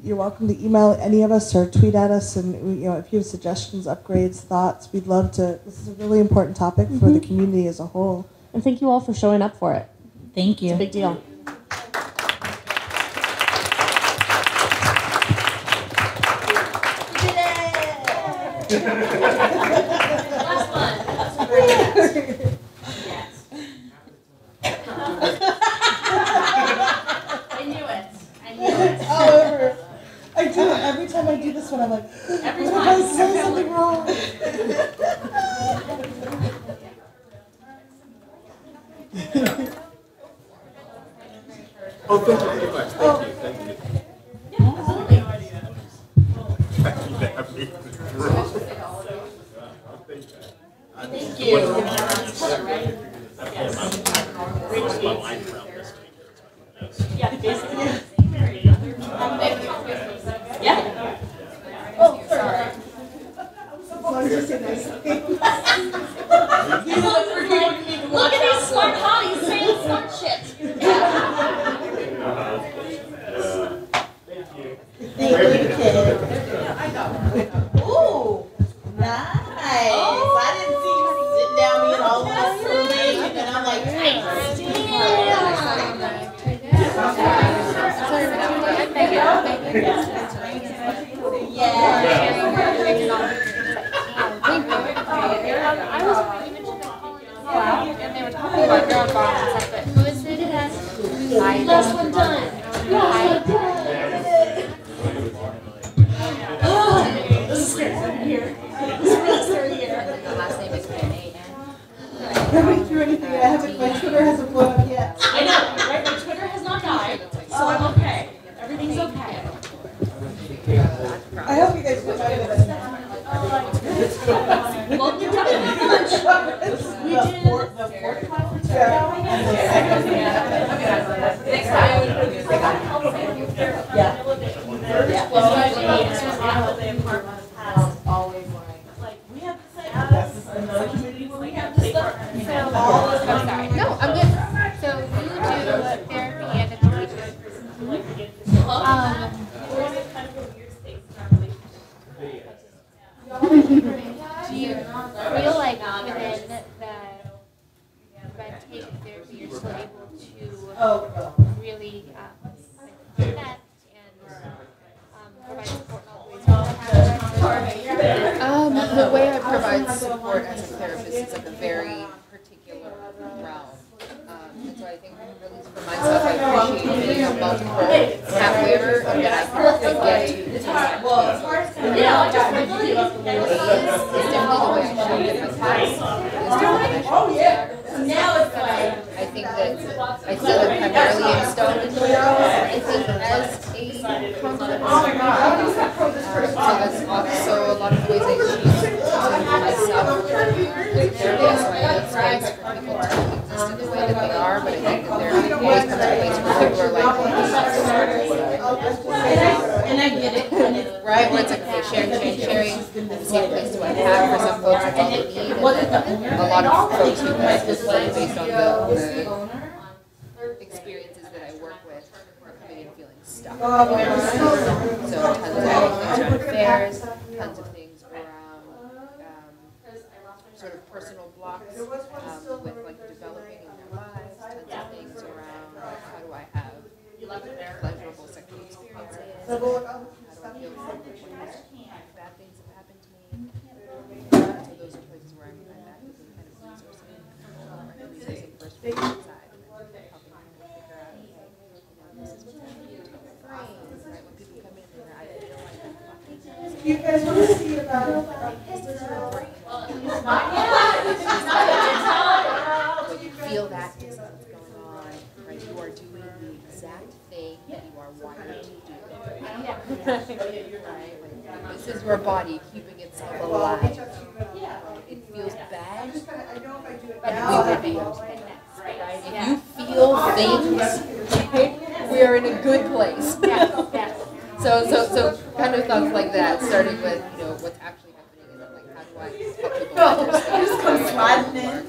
you're welcome to email any of us or tweet at us. And if you have suggestions, upgrades, thoughts, we'd love to. This is a really important topic for the community as a whole. And thank you all for showing up for it. Thank you. It's a big deal. Last one. Yes. I knew it. However, I do it every time I do this one. I'm like, Every what if time. I say something wrong? Oh, thank you very much. Thank you. Thank you. Thank you. Yeah, basically. Yeah. Oh, sorry. As long as you say nice things. partner on bombs and stuff, but who is it? Last one done. Last one done. This is scary here. This is really scary here. And the last name is N-A-N. I haven't through anything. I haven't. My Twitter hasn't blown up yet. I know, right? My Twitter has not died, so I'm okay. Everything's okay. I hope you guys will try this. Well, we've done lunch. We did the fourth conference going. Next we have to say another community where we have this stuff. I'm sorry. No, I'm good. So you do therapy and education. Do you feel like within by taking therapy you're still able to really connect and provide support in all ways? The way I provide support as a therapist is like a very particular realm. And so I think really for myself, I appreciate being a multiple hat wearer and that I can get to the time. Yeah, just really. It's definitely the way I show up at my class. It's different than I show up at Now it's like. I think that I still am primarily in stone in the world. I think as a confidence. So that's also a lot of ways I choose myself as a therapist. So I make space for people to exist in the way that they are, but I think that there always comes a place where people are like, And I get it. right? Where it's like, okay, sharing the same place to unpack. For some folks, it's all they need. And then a lot of folks who might just play based on the experiences that I work with are coming in feeling stuck. So tons of things around affairs, tons of things around sort of personal blocks with like developing in their lives, tons of things around how do I have pleasurable sexual experiences, how do I feel when bad things have happened to me. So those are places where I'm actively kind of resourcing first from the inside and then helping people figure out, this is what's happening to my brain, right? When people come in and I feel like I'm fucking You guys want to see about when you feel that this is what's going on, right? You are doing the exact thing that you are wired to do. Right? Like, this is your body keeping itself alive. It feels bad, and we would be okay. Right? If you feel things, right, we are in a good place. So kind of thoughts like that, starting with what's actually happening, and then like how do I help people understand? Just come sliding in.